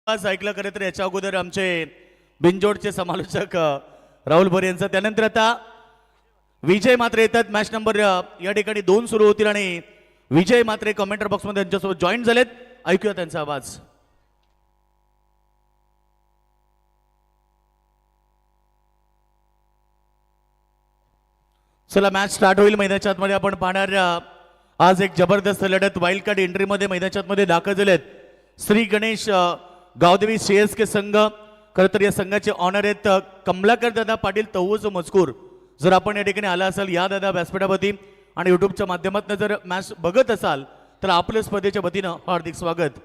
आज ऐकलं खरं तर याच्या अगोदर आमचे बिनजोडचे समालोचक राहुल भरे यांचा. त्यानंतर आता विजय मात्रे येतात. मॅच नंबर या ठिकाणी 2 सुरू होतील आणि विजय मात्रे कमेंटर बॉक्समध्ये त्यांच्यासोबत जॉईन झालेत. ऐकूया त्यांचा आवाज. चला मॅच स्टार्ट होईल. मैदानाच्या आतमध्ये आपण पाहणार आज एक जबरदस्त लढत. वाईल्ड कार्ड एंट्रीमध्ये मैदानाच्या आतमध्ये दाखल झालेत श्री गणेश गावदेवी CSK संघ. खरं तर या संघाचे ऑनर आहेत कमलाकर दादा पाटील तवूज मजकूर. जर आपण या ठिकाणी आला असाल या दादा व्यासपीठावरती आणि युट्यूबच्या माध्यमातून जर मॅच बघत असाल तर आपल्या स्पर्धेच्या वतीनं हार्दिक स्वागत.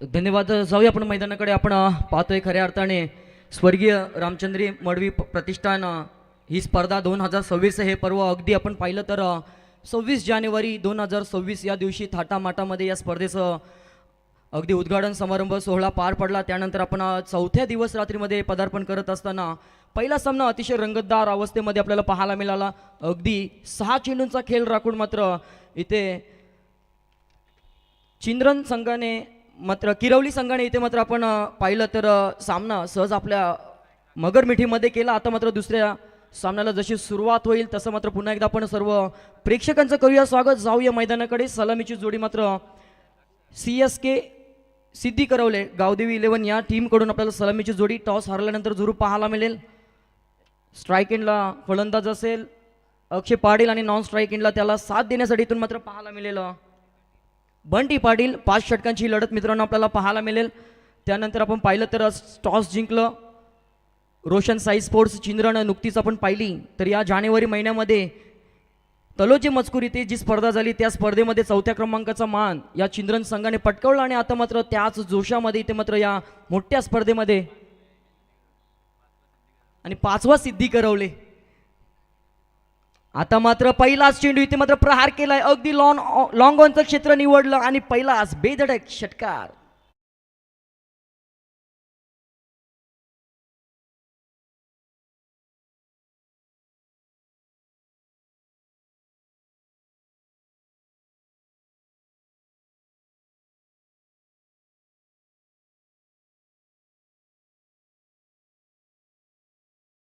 धन्यवाद. जाऊया आपण मैदानाकडे. आपण पाहतोय खऱ्या अर्थाने स्वर्गीय रामचंद्री मडवी प्रतिष्ठान ही स्पर्धा 2026 हे पर्व अगदी आपण पाहिलं तर 26 जानेवारी 2026 या दिवशी थाटामाटामध्ये या स्पर्धेचं अगदी उद्घाटन समारंभ सोहळा पार पडला. त्यानंतर आपण चौथ्या दिवस रात्रीमध्ये पदार्पण करत असताना पहिला सामना अतिशय रंगतदार अवस्थेमध्ये आपल्याला पाहायला मिळाला. अगदी 6 चेंडूंचा खेळ राखून मात्र इथे चिंद्रन संघाने मात्र किरवली संघाने इथे मात्र आपण पाहिलं तर सामना सहज आपल्या मगरमिठीमध्ये केला. आता मात्र दुसऱ्या सामन्याला जशी सुरुवात होईल तसं मात्र पुन्हा एकदा आपण सर्व प्रेक्षकांचं करूया स्वागत. जाऊया मैदानाकडे. सलामीची जोडी मात्र CSK सिद्धी करवले गावदेवी 11 या टीमकडून आपल्याला सलामीची जोडी. टॉस हरल्यानंतर जरूर पाहायला मिळेल. स्ट्राईक एंडला फलंदाज असेल अक्षय पाटील आणि नॉन स्ट्राईक एंडला त्याला साथ देण्यासाठी इथून मात्र पाहायला मिळेल बंटी पाटील. 5 षटकांची लढत मित्रांनो आपल्याला पाहायला मिळेल. त्यानंतर आपण पाहिलं तर टॉस जिंकलं रोशन साई स्पोर्ट्स चिंद्रन. नुकतीच आपण पाहिली तर या जानेवारी महिन्यामध्ये तलोजी मजकूर इथे जी स्पर्धा झाली त्या स्पर्धेमध्ये 4थ्या क्रमांकाचा मान या चिंद्रन संघाने पटकावला आणि आता मात्र त्याच जोशामध्ये इथे मात्र या मोठ्या स्पर्धेमध्ये आणि 5वा सिद्धी करवले. आता मात्र पहिलाच चेंडू इथे मात्र प्रहार केलाय. अगदी लॉंग ऑनचं क्षेत्र निवडलं आणि पहिलाच बेधडक षटकार.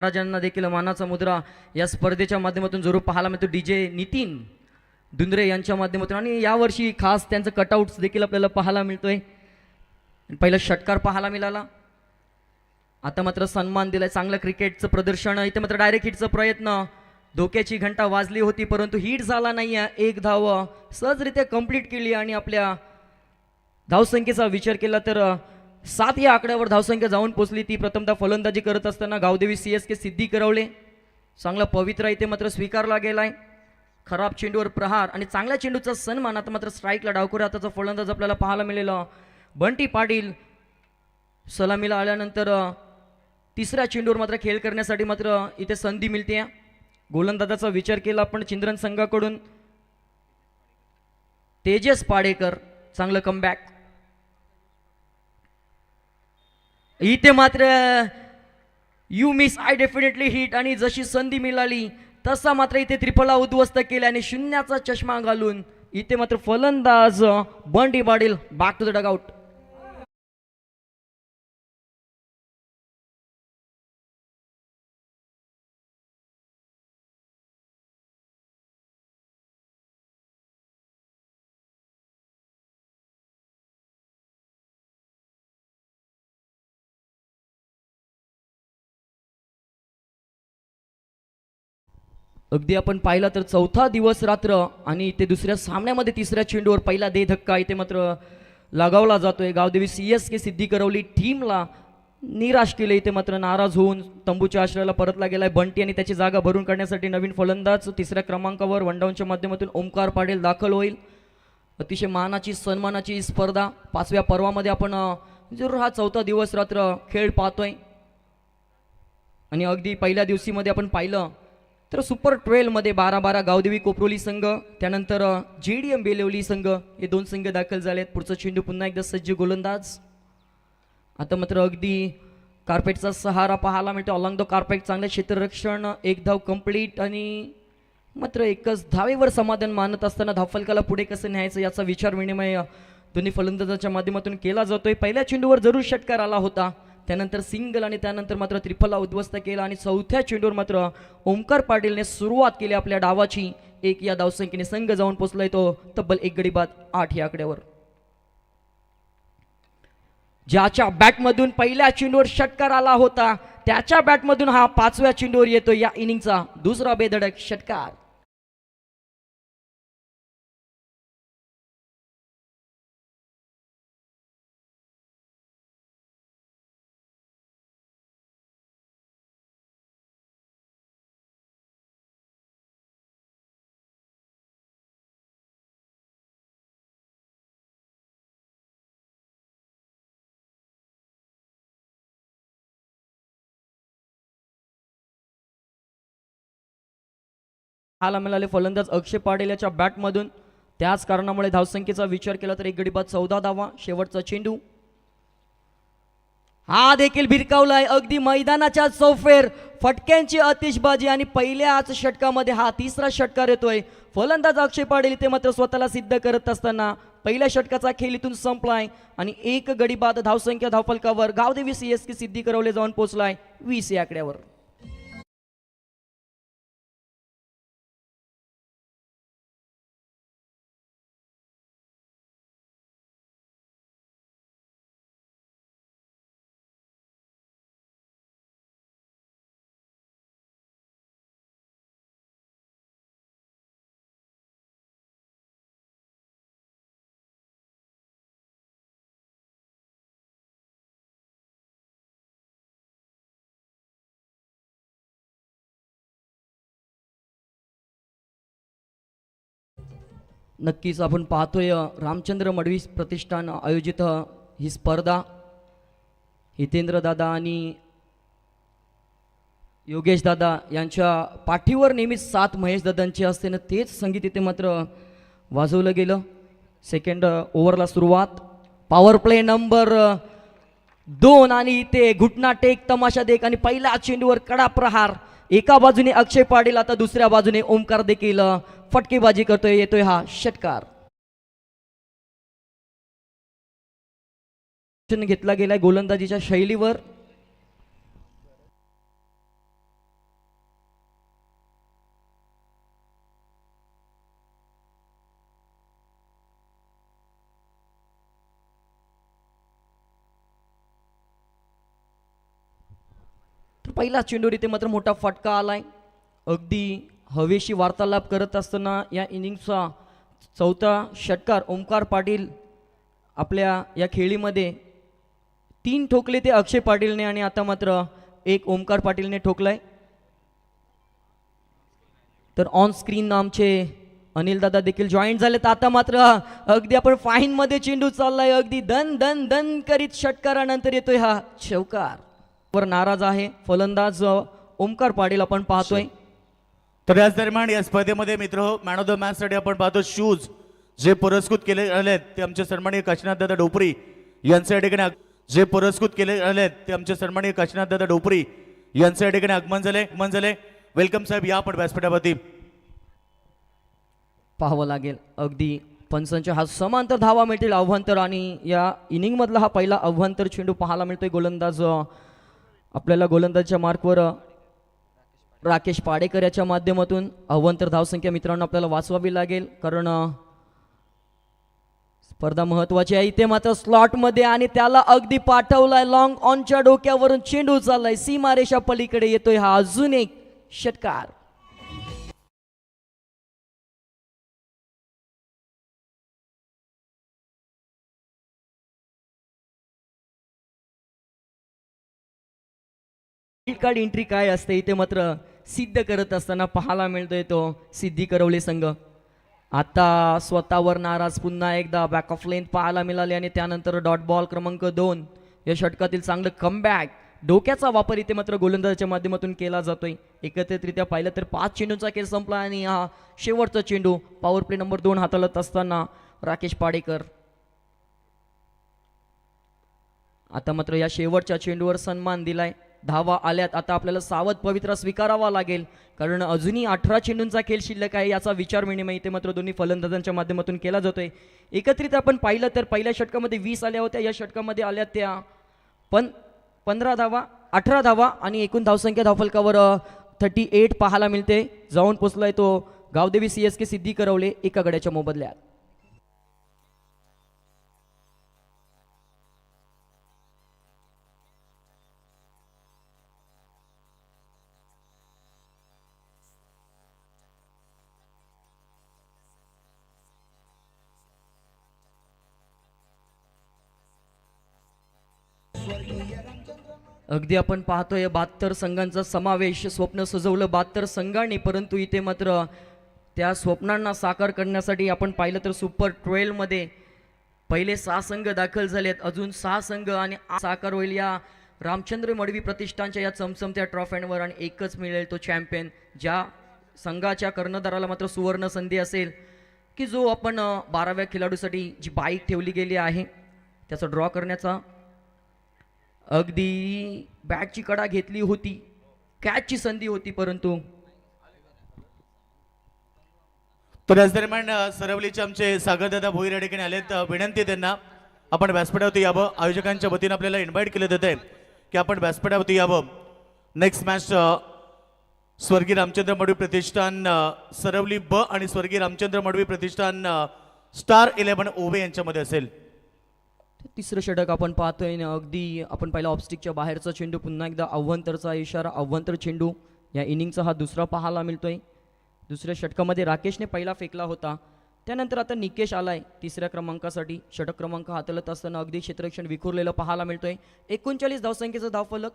राजांना देखील मानाचा मुद्रा या स्पर्धेच्या माध्यमातून जरूर पाहायला मिळतो. DJ नितीन दुंद्रे यांच्या माध्यमातून आणि यावर्षी खास त्यांचं कटआउट्स देखील आपल्याला पाहायला मिळतोय. पहिला षटकार पाहायला मिळाला. आता मात्र सन्मान दिलाय. चांगलं क्रिकेटचं प्रदर्शन. इथे मात्र डायरेक्ट हिटचा प्रयत्न. धोक्याची घंटा वाजली होती परंतु हिट झाला नाही. 1 धाव सहजरित्या कंप्लीट केली आणि आपल्या धावसंख्येचा विचार केला तर 7 या आकड्यावर धावसंख्या जाऊन पोचली. ती प्रथमतः फलंदाजी करत असताना गावदेवी CSK सिद्धी करवले. चांगला पवित्रा इथे मात्र स्वीकारला गेलाय. खराब चेंडूवर प्रहार आणि चांगल्या चेंडूचा सन्मान. आता मात्र स्ट्राईकला डावखुऱ्या हाताचा फलंदाज आपल्याला पाहायला मिळेला बंटी पाटील. सलामीला आल्यानंतर तिसऱ्या चेंडूवर मात्र खेळ करण्यासाठी मात्र इथे संधी मिळते. गोलंदाजाचा विचार केला पण चिंद्रन संघाकडून तेजस पाडेकर. चांगलं कमबॅक. इथे मात्र you miss I definitely hit आणि जशी संधी मिळाली तसा मात्र इथे त्रिफला उद्ध्वस्त केल्या आणि शून्याचा चष्मा घालून इथे मात्र फलंदाज Bunty Patil back to the dugout. अगदी आपण पाहिला तर 4था दिवस रात्र आणि इथे दुसऱ्या सामन्यामध्ये तिसऱ्या चेंडूवर पहिला दे धक्का इथे मात्र लगावला जातोय. गावदेवी CSK सिद्धी करवली टीमला निराश केले. इथे मात्र नाराज होऊन तंबूच्या आश्रयाला परतला गेलाय बंटी आणि त्याची जागा भरून काढण्यासाठी नवीन फलंदाज 3ऱ्या क्रमांकावर वनडाऊनच्या माध्यमातून ओमकार पाटील दाखल होईल. अतिशय मानाची सन्मानाची स्पर्धा 5व्या पर्वामध्ये आपण जरूर हा 4था दिवस रात्र खेळ पाहतोय. आणि अगदी पहिल्या दिवशीमध्ये आपण पाहिलं तर सुपर 12 मध्ये 12-12 गावदेवी कोपरोली संघ. त्यानंतर JDM बेलवली संघ हे 2 संघ दाखल झालेत. पुढचा चेंडू पुन्हा एकदा सज्ज गोलंदाज. आता मात्र अगदी कार्पेटचा सहारा पाहायला मिळतो. अलॉंग द कार्पेट चांगले क्षेत्ररक्षण, एक धाव कंप्लीट आणि मात्र एकच धावेवर समाधान मानत असताना धावफलकाला पुढे कसं न्यायचं याचा विचार विनिमय दोन्ही फलंदाजाच्या माध्यमातून केला जातोय. पहिल्या चेंडूवर जरूर षटकार आला होता, त्यानंतर सिंगल आणि त्यानंतर मात्र त्रिफलला उद्ध्वस्त केला आणि चौथ्या चेंडूवर मात्र ओमकार पाटीलने सुरुवात केली आपल्या डावाची. एक या धावसंख्येने संघ जाऊन पोहोचलाय तो तब्बल 1 गडी बाद 8 या आकड्यावर. ज्याच्या बॅटमधून पहिल्या चेंडूवर षटकार आला होता त्याच्या बॅटमधून हा 5व्या चेंडूवर येतो या इनिंगचा दुसरा बेधडक षटकार. हाला मिळाले फलंदाज अक्षय पाटील याच्या बॅटमधून. त्याच कारणामुळे धावसंख्येचा विचार केला तर 1 गडी बाद 14 धावा. शेवटचा चेंडू हा देखील भिरकावलाय अगदी मैदानाच्या चौफेर. फटक्यांची आतिषबाजी आणि पहिल्याच षटकामध्ये हा तिसरा षटकार येतोय. फलंदाज अक्षय पाटील इथे मात्र स्वतःला सिद्ध करत असताना पहिल्या षटकाचा खेळ इथून संपलाय आणि 1 गडी बाद धावसंख्या धावफलकावर गावदेवी CSK सिद्धी करवले जाऊन पोहोचलाय 20 या आकड्यावर. नक्कीच आपण पाहतोय रामचंद्र मडवी प्रतिष्ठान आयोजित ही स्पर्धा. हितेंद्र दादा आणि योगेश दादा यांच्या पाठीवर नेहमीच साथ महेश दादांची असते ना, तेच संगीत इथे मात्र वाजवलं गेलं. सेकंड ओव्हरला सुरुवात. पॉवर प्ले नंबर 2 आणि इथे घुटना टेक तमाशा देख आणि पहिल्या चेंडूवर कडा प्रहार. एका बाजूने अक्षय पाटील, आता दुसऱ्या बाजूने ओमकार देखील फटकेबाजी करतोय. येतोय हा षटकार. घेतला गेलाय गोलंदाजीच्या शैलीवर. पहिला चेंडूवर इथे मात्र मोठा फटका आलाय. अगदी हवेशी वार्तालाप करत असताना या इनिंगचा चौथा षटकार ओमकार पाटील आपल्या या खेळीमध्ये 3 ठोकले ते अक्षय पाटीलने आणि आता मात्र 1 ओमकार पाटीलने ठोकलाय. तर ऑन स्क्रीन आमचे अनिल दादा देखील जॉईंट झालेत. आता मात्र अगदी आपण फाईन मध्ये चेंडू चाललाय. अगदी दन दन दन करीत षटकारानंतर येतोय हा चौकार. वर नाराज आहे फलंदाज ओमकार पाटील आपण पाहतोय. तर याच दरम्यान या स्पर्धेमध्ये मित्र मॅन ऑफ द मॅच साठी आपण पाहतो शूज जे पुरस्कृत केले आहेत ते आमचे सन्माननीय काशीनाथ दादा डोपरी यांच्या ठिकाणी जे पुरस्कृत केले आहेत ते आमचे सन्माननीय काशीनाथ दादा डोपरी यांच्या ठिकाणी आगमन झाले. वेलकम साहेब, या आपण व्यासपीठावरती. पाहावं लागेल अगदी पंचांच्या हा समांतर धावा मिळतील अव्हांतर आणि या इनिंग मधला हा पहिला अव्हांतर चेंडू पाहायला मिळतोय. गोलंदाज आपल्याला गोलंदाजच्या मार्कवर राकेश पाडेकर याच्या माध्यमातून अव्हांतर धावसंख्या मित्रांनो आपल्याला वाचवावी लागेल, कारण स्पर्धा महत्वाची आहे. इथे मात्र स्लॉट मध्ये आणि त्याला अगदी पाठवलाय. लॉंग ऑनच्या डोक्यावरून चेंडू चाललाय. सीमारेषा पलीकडे येतोय हा अजून एक षटकार. कार्ड एंट्री काय असते इथे मात्र सिद्ध करत असताना पाहायला मिळतोय तो सिद्धी करवले संघ. आता स्वतःवर नाराज पुन्हा एकदा बॅक ऑफ लेंथ पाहायला मिळाले आणि त्यानंतर डॉट बॉल क्रमांक 2 या षटकातील चांगलं कमबॅक. डोक्याचा वापर इथे मात्र गोलंदाजाच्या माध्यमातून केला जातोय. एकत्रितरित्या पाहिलं तर 5 चेंडूंचा खेळ संपला आणि हा शेवटचा चेंडू पॉवर प्ले नंबर 2 हाताळत असताना राकेश पाडेकर. आता मात्र या शेवटच्या चेंडूवर सन्मान दिलाय, धावा आल्यात. आता आपल्याला सावध पवित्रा स्वीकारावा लागेल, कारण अजूनही 18 चेंडूंचा खेळ शिल्लक आहे. याचा विचार विनिमय इथे मात्र दोन्ही फलंदाजांच्या माध्यमातून केला जातोय. एकत्रित आपण पाहिलं तर पहिल्या षटकामध्ये 20 आल्या होत्या, या षटकामध्ये आल्या त्या 15 धावा, 18 धावा आणि एकूण धावसंख्या धावफलकावर 38 पाहायला मिळते. जाऊन पोचलाय तो गावदेवी CSK सिद्धी करवले एका गड्याच्या मोबदल्यात. अगदी आपण पाहतोय 72 संघांचा समावेश, स्वप्न सजवलं 72 संघांनी, परंतु इथे मात्र त्या स्वप्नांना साकार करण्यासाठी आपण पाहिलं तर सुपर 12 मध्ये पहिले 6 संघ दाखल झालेत. अजून 6 संघ आणि साकार होईल या रामचंद्र मडवी प्रतिष्ठानच्या या चमचमत्या ट्रॉफ्यांवर, आणि एकच मिळेल तो चॅम्पियन. ज्या संघाच्या कर्णधाराला मात्र सुवर्ण संधी असेल की जो आपण 12व्या खेळाडूसाठी जी बाईक ठेवली गेली आहे त्याचा ड्रॉ करण्याचा. अगदी बॅटची कडा घेतली होती, कॅचची संधी होती, परंतु तर याच दरम्यान सरवलीचे आमचे सागरदादा भोईर या ठिकाणी आलेत. विनंती त्यांना आपण व्यासपीठावरती यावं. आयोजकांच्या वतीनं आपल्याला इन्व्हाइट केलं जात आहे की आपण व्यासपीठावरती यावं. नेक्स्ट मॅच स्वर्गीय रामचंद्र मडवी प्रतिष्ठान सरवली ब आणि स्वर्गीय रामचंद्र मडवी प्रतिष्ठान स्टार 11 ओवे यांच्यामध्ये असेल. तिसरं षटक आपण पाहतोय ना, अगदी आपण पाहिलं ऑफस्टिकच्या बाहेरचा चेंडू, पुन्हा एकदा अव्वंतरचा इशारा, अव्वंतर चेंडू. या इनिंगचा हा दुसरा पाहायला मिळतोय. दुसऱ्या षटकामध्ये राकेशने पहिला फेकला होता, त्यानंतर आता निकेश आलाय तिसऱ्या क्रमांकासाठी. षटक क्रमांक हाताळत असताना अगदी क्षेत्ररक्षण विखुरलेलं पाहायला मिळतोय. 39 धावसंख्येचा धावफलक.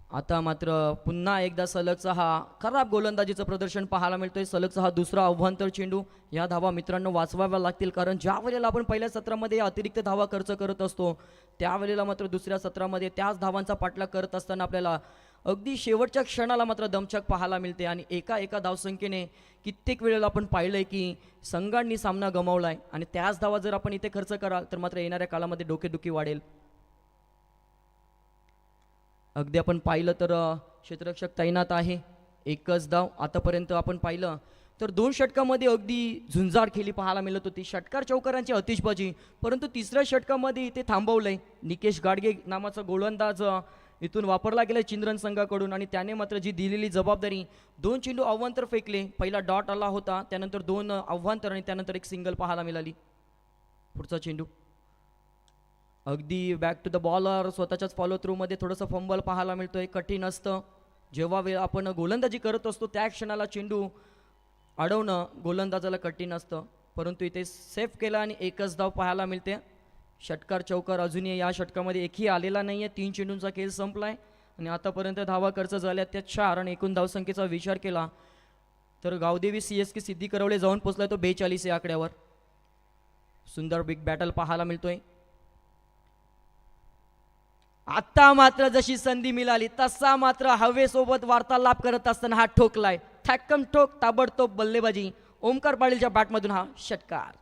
आता मात्र पुन्हा एकदा सलगचा हा खराब गोलंदाजीचं प्रदर्शन पाहायला मिळतोय. सलगचा हा दुसरा अव्वंतर चेंडू. या धावा मित्रांनो वाचवाव्या लागतील, कारण ज्या वेळेला आपण पहिल्या सत्रामध्ये अतिरिक्त धावा खर्च करत असतो त्यावेळेला मात्र दुसऱ्या सत्रामध्ये त्याच धावांचा पाठलाग करत असताना आपल्याला अगदी शेवटच्या क्षणाला मात्र दमछाक पाहायला मिळते. आणि एका धावसंख्येने कित्येक वेळेला आपण पाहिलंय की संघांनी सामना गमावलाय, आणि त्याच धावा जर आपण इथे खर्च कराल तर मात्र येणाऱ्या काळामध्ये डोकेदुखी वाढेल. अगदी आपण पाहिलं तर क्षेत्ररक्षक तैनात आहे. एकच धाव आतापर्यंत आपण पाहिलं तर 2 षटकामध्ये अगदी झुंजार खेळी पाहायला मिळत होती. षटकार चौकारांची आतिषबाजी, परंतु तिसऱ्या षटकामध्ये इथे थांबवलंय. निकेश गाडगे नावाचा गोलंदाज इथून वापरला गेला चिंद्रन संघाकडून, आणि त्याने मात्र जी दिलेली जबाबदारी 2 चेंडू अव्वंतर फेकले. पहिला डॉट आला होता, त्यानंतर 2 अव्वंतर आणि त्यानंतर एक सिंगल पाहायला मिळाली. पुढचा चेंडू अगदी बॅक टू द बॉलर, स्वतःच्याच फॉलो थ्रूमध्ये थोडंसं फंबल पाहायला मिळतोय. कठीण असतं जेव्हा आपण गोलंदाजी करत असतो त्या क्षणाला चेंडू अडवणं गोलंदाजाला कठीण असतं, परंतु इथे सेफ केलं आणि एकच धाव पाहायला मिळते. षटकार चौकार अजूनही या षटकामध्ये एकही आलेला नाही आहे. 3 चेंडूंचा खेळ संपलाय आणि आतापर्यंत धावा खर्च झाल्या त्या 4, आणि एकूण धावसंख्येचा विचार केला तर गावदेवी CSK सिद्धी करवले जाऊन पोचलाय तो 42 या आकड्यावर. सुंदर बिग बॅटल पाहायला मिळतोय. आता मात्र जशी संधी मिळाली तसा मात्र हवेसोबत वार्तालाप करत असताना हा ठोकलाय. थॅक्कम ठोक, ताबडतोब बल्लेबाजी. ओमकार पाटीलच्या बॅटमधून हा षटकार.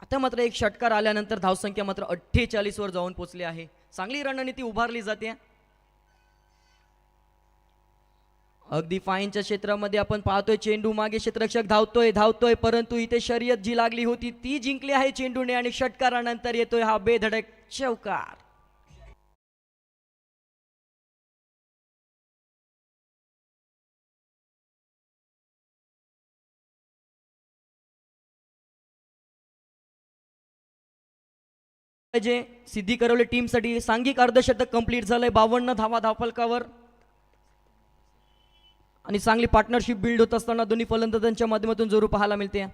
आता मात्र एक षटकार आल्यानंतर धावसंख्या मात्र 48 वर जाऊन पोचली आहे. चांगली रणनीती उभारली जाते. अगदी फाईनच्या क्षेत्रामध्ये आपण पाहतोय चेंडू मागे क्षेत्ररक्षक धावतोय, परंतु इथे शर्यत जी लागली होती ती जिंकली आहे चेंडूने, आणि षटकारानंतर येतोय हा बेधडक चौकार. जे सिद्धी करवले टीमसाठी सांघिक अर्धशतक कंप्लीट झालंय. 52 धावा धावफलकावर, आणि चांगली पार्टनरशिप बिल्ड होत असताना दोन्ही फलंदाजांच्या माध्यमातून जोरू पाहायला मिळते.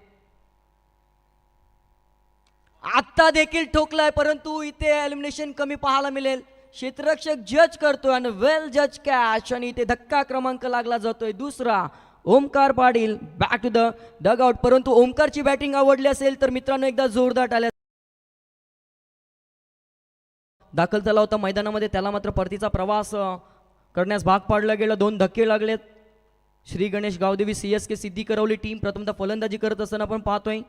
आता देखील ठोकलाय, परंतु इथे एलिमिनेशन कमी पाहायला मिळेल. क्षेत्ररक्षक जज करतोय आणि वेल जज कॅच, आणि इथे धक्का क्रमांक लागला जातोय दुसरा. Omkar Patil back to the dugout. परंतु ओमकारची बॅटिंग आवडली असेल तर मित्रांनो एकदा जोरदार टाळ्या. दाखल झाला होता मैदानामध्ये, त्याला मात्र परतीचा प्रवास करण्यास भाग पाडलं गेलं. 2 धक्के लागलेत. श्री गणेश गावदेवी CSK सिद्धी करवली टीम प्रथमतः फलंदाजी करत असताना आपण पाहतोय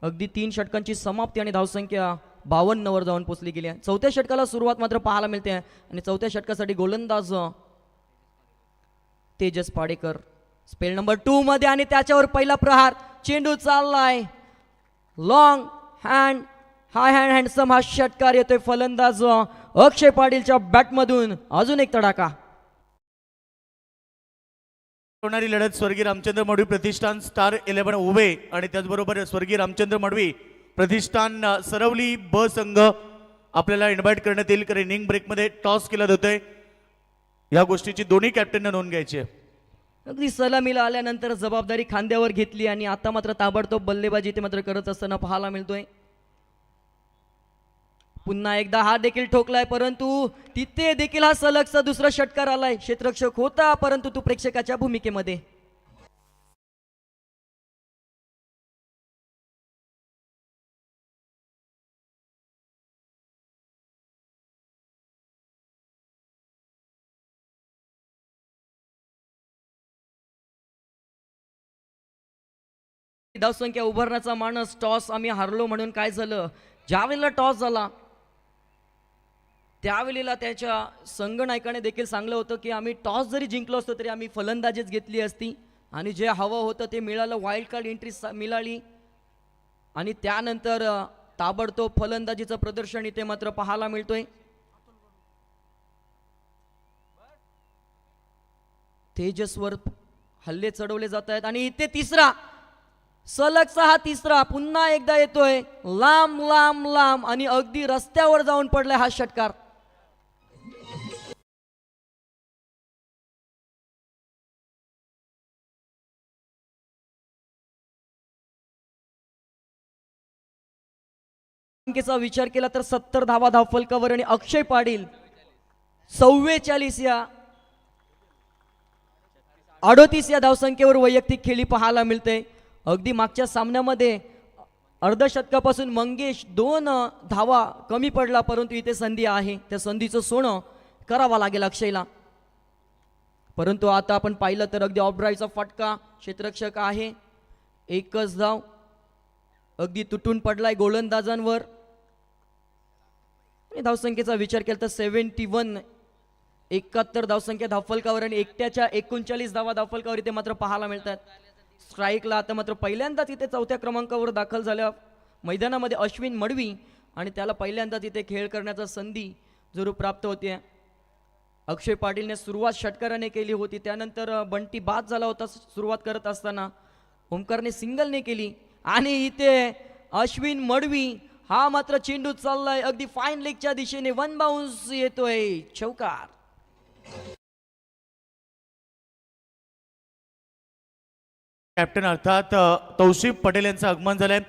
अगदी 3 षटकांची समाप्ती आणि धावसंख्या 52 वर जाऊन पोहोचली गेली आहे. चौथ्या षटकाला सुरुवात मात्र पाहायला मिळते आणि चौथ्या षटकासाठी गोलंदाज तेजस पाडेकर स्पेल नंबर 2 मध्ये आणि त्याच्यावर पहिला प्रहार. चेंडू चाललाय लॉंग हँड हाय हँड हँडसम. हा षटकार येतोय फलंदाज अक्षय पाटीलच्या बॅटमधून. अजून एक तडाखा. होणारी लढत स्वर्गीय रामचंद्र मडवी प्रतिष्ठान स्टार 11 उभे आणि त्याचबरोबर स्वर्गीय रामचंद्र मडवी प्रतिष्ठान सरवली ब संघ आपल्याला इन्व्हाइट करण्यात येईल. कारण इनिंग ब्रेकमध्ये टॉस केला जातोय. या गोष्टीची दोन्ही कॅप्टनना नोंद घ्यायची आहे. अगदी सलामीला आल्यानंतर जबाबदारी खांद्यावर घेतली आणि आता मात्र ताबडतोब बल्लेबाजी ते मात्र करत असताना पाहायला मिळतोय. पुन्हा एकदा हा देखील ठोकलाय, परंतु तिथे देखील हा सलगचा दुसरा षटकार आलाय. क्षेत्ररक्षक होता परंतु तो प्रेक्षकाच्या भूमिकेमध्ये. धावसंख्या उभारण्याचा मानस. टॉस आम्ही हारलो म्हणून काय झालं, ज्यावेळेला टॉस झाला त्यावेळेला त्याच्या संघनायकाने देखील सांगलं होतं की आम्ही टॉस जरी जिंकलो असतो तरी आम्ही फलंदाजीच घेतली असती आणि जे हवं होतं ते मिळालं. वाईल्ड कार्ड एंट्री मिळाली आणि त्यानंतर ताबडतोब फलंदाजीचं प्रदर्शन इथे मात्र पाहायला मिळतोय. तेजसवर हल्ले चढवले जात आहेत आणि इथे तिसरा सलगचा हा तिसरा पुन्हा एकदा येतोय लांब लांब लांब आणि अगदी रस्त्यावर जाऊन पडलाय हा षटकार. संख्येचा विचार केला तर 70 धावा धावफलकावर आणि अक्षय पाटील 44 या 38 या धावसंख्येवर वैयक्तिक खेळी पाहायला मिळते. अगदी मागच्या सामन्यामध्ये अर्धशतकापासून मंगेश 2 धावा कमी पडला, परंतु इथे संधी आहे, त्या संधीचं सोनं करावा लागेल अक्षयला. परंतु आता आपण पाहिलं तर अगदी ऑफ ड्राईव्हचा फटका. क्षेत्ररक्षक आहे, एकच धाव अगदी तुटून पडलाय गोलंदाजांवर. धावसंख्येचा विचार केला तर 71 धावसंख्या धावफलकावर आणि एकट्याच्या 39 धावा धावफलकावर इथे मात्र पाहायला मिळतात. स्ट्राईकला आता मात्र पहिल्यांदाच इथे 4थ्या क्रमांकावर दाखल झाल्या मैदानामध्ये अश्विन मडवी आणि त्याला पहिल्यांदाच इथे खेळ करण्याचा संधी जरूर प्राप्त होते. अक्षय पाटीलने सुरुवात षटकाराने केली होती, त्यानंतर बंटी बाद झाला होता सुरुवात करत असताना. ओमकारने सिंगलने केली आणि इथे अश्विन मडवी हा मात्र चेंडू चाललाय अगदी फाईन लेगच्या दिशेने. 1 बाउन्स येतोय, चौकार. कॅप्टन अर्थात तौशिफ पटेल यांचं आगमन झालंय.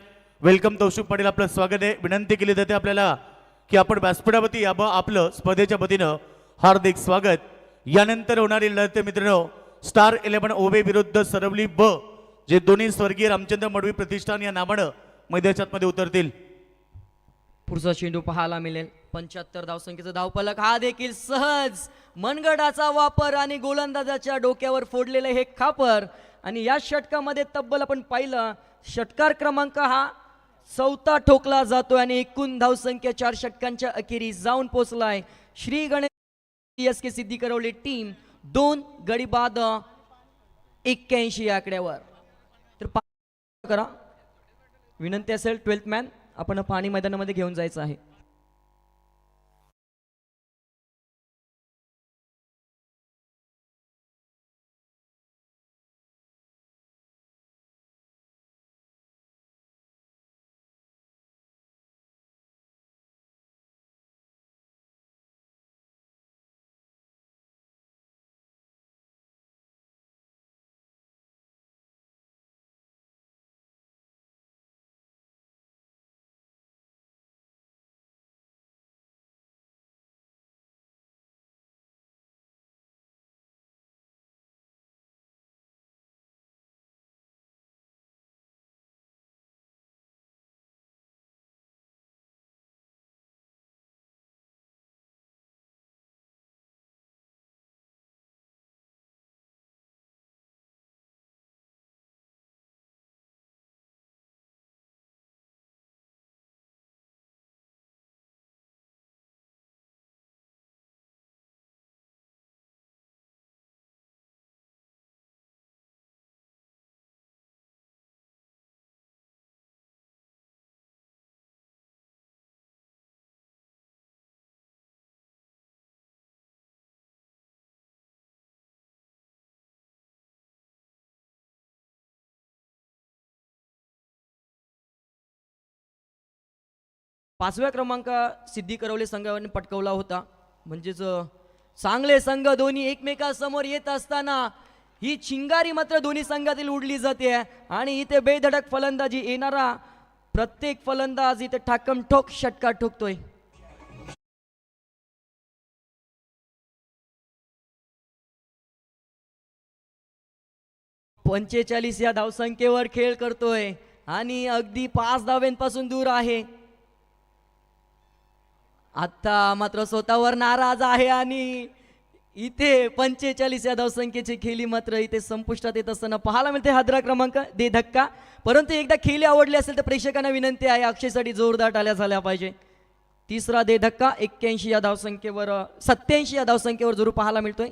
वेलकम तौशिफ पटेल, आपलं स्वागत आहे. विनंती केली जाते आपल्याला की आपण व्यासपीठावरती यावं. आपलं स्पर्धेच्या वतीनं हार्दिक स्वागत. यानंतर होणारी लढत मित्रांनो स्टार 11 ओबे विरुद्ध सरवली ब, जे दोन्ही स्वर्गीय रामचंद्र मडवी प्रतिष्ठान या नावानं मैदानात उतरतील. पुढचा चेंडू पाहायला मिळेल. 75 धावसंख्येचा धावफलक. हा देखील सहज मनगडाचा वापर आणि गोलंदाजाच्या डोक्यावर फोडलेलं हे खापर. आणि या षटकामध्ये तब्बल आपण पाहिलं षटकार क्रमांक हा 4था ठोकला जातोय आणि एकूण धावसंख्या 4 षटकांच्या अखेरीस जाऊन पोहोचलाय. श्री गणेश CSK सिद्धी करवली टीम 2 गडी बाद 81 या आकड्यावर. तर करा विनंती असेल 12th मॅन आपण पाणी मैदानामध्ये घेऊन जायचं आहे. 5व्या क्रमांक सिद्धी करवले संघाने पटकावला होता. म्हणजेच चांगले संघ दोन्ही एकमेकांसमोर येत असताना ही चिंगारी मात्र दोन्ही संघातील उडली जाते आणि इथे बेधडक फलंदाजी येणारा प्रत्येक फलंदाज इथे ठाकम ठोक षटकार ठोकतोय. पंचेचाळीस या धावसंख्येवर खेळ करतोय आणि अगदी 5 धाव्यांपासून दूर आहे. आता मात्र स्वतःवर नाराज आहे आणि इथे 45 या धावसंख्येची खेळी मात्र इथे संपुष्टात येत असताना पाहायला मिळते. हादरा क्रमांक दे धक्का. परंतु एकदा खेळी आवडली असेल तर प्रेक्षकांना विनंती आहे अक्षयसाठी जोरदार टाळ्या झाल्या पाहिजे. तिसरा दे धक्का 81 या धावसंख्येवर 87 या धावसंख्येवर जरूर पाहायला मिळतोय.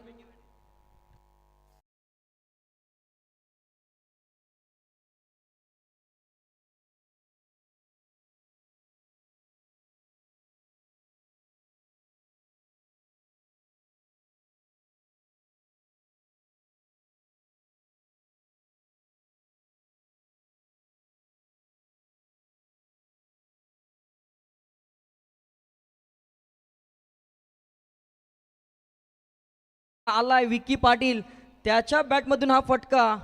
आलाय विकी पाटील, त्याच्या बॅटमधून हा फटका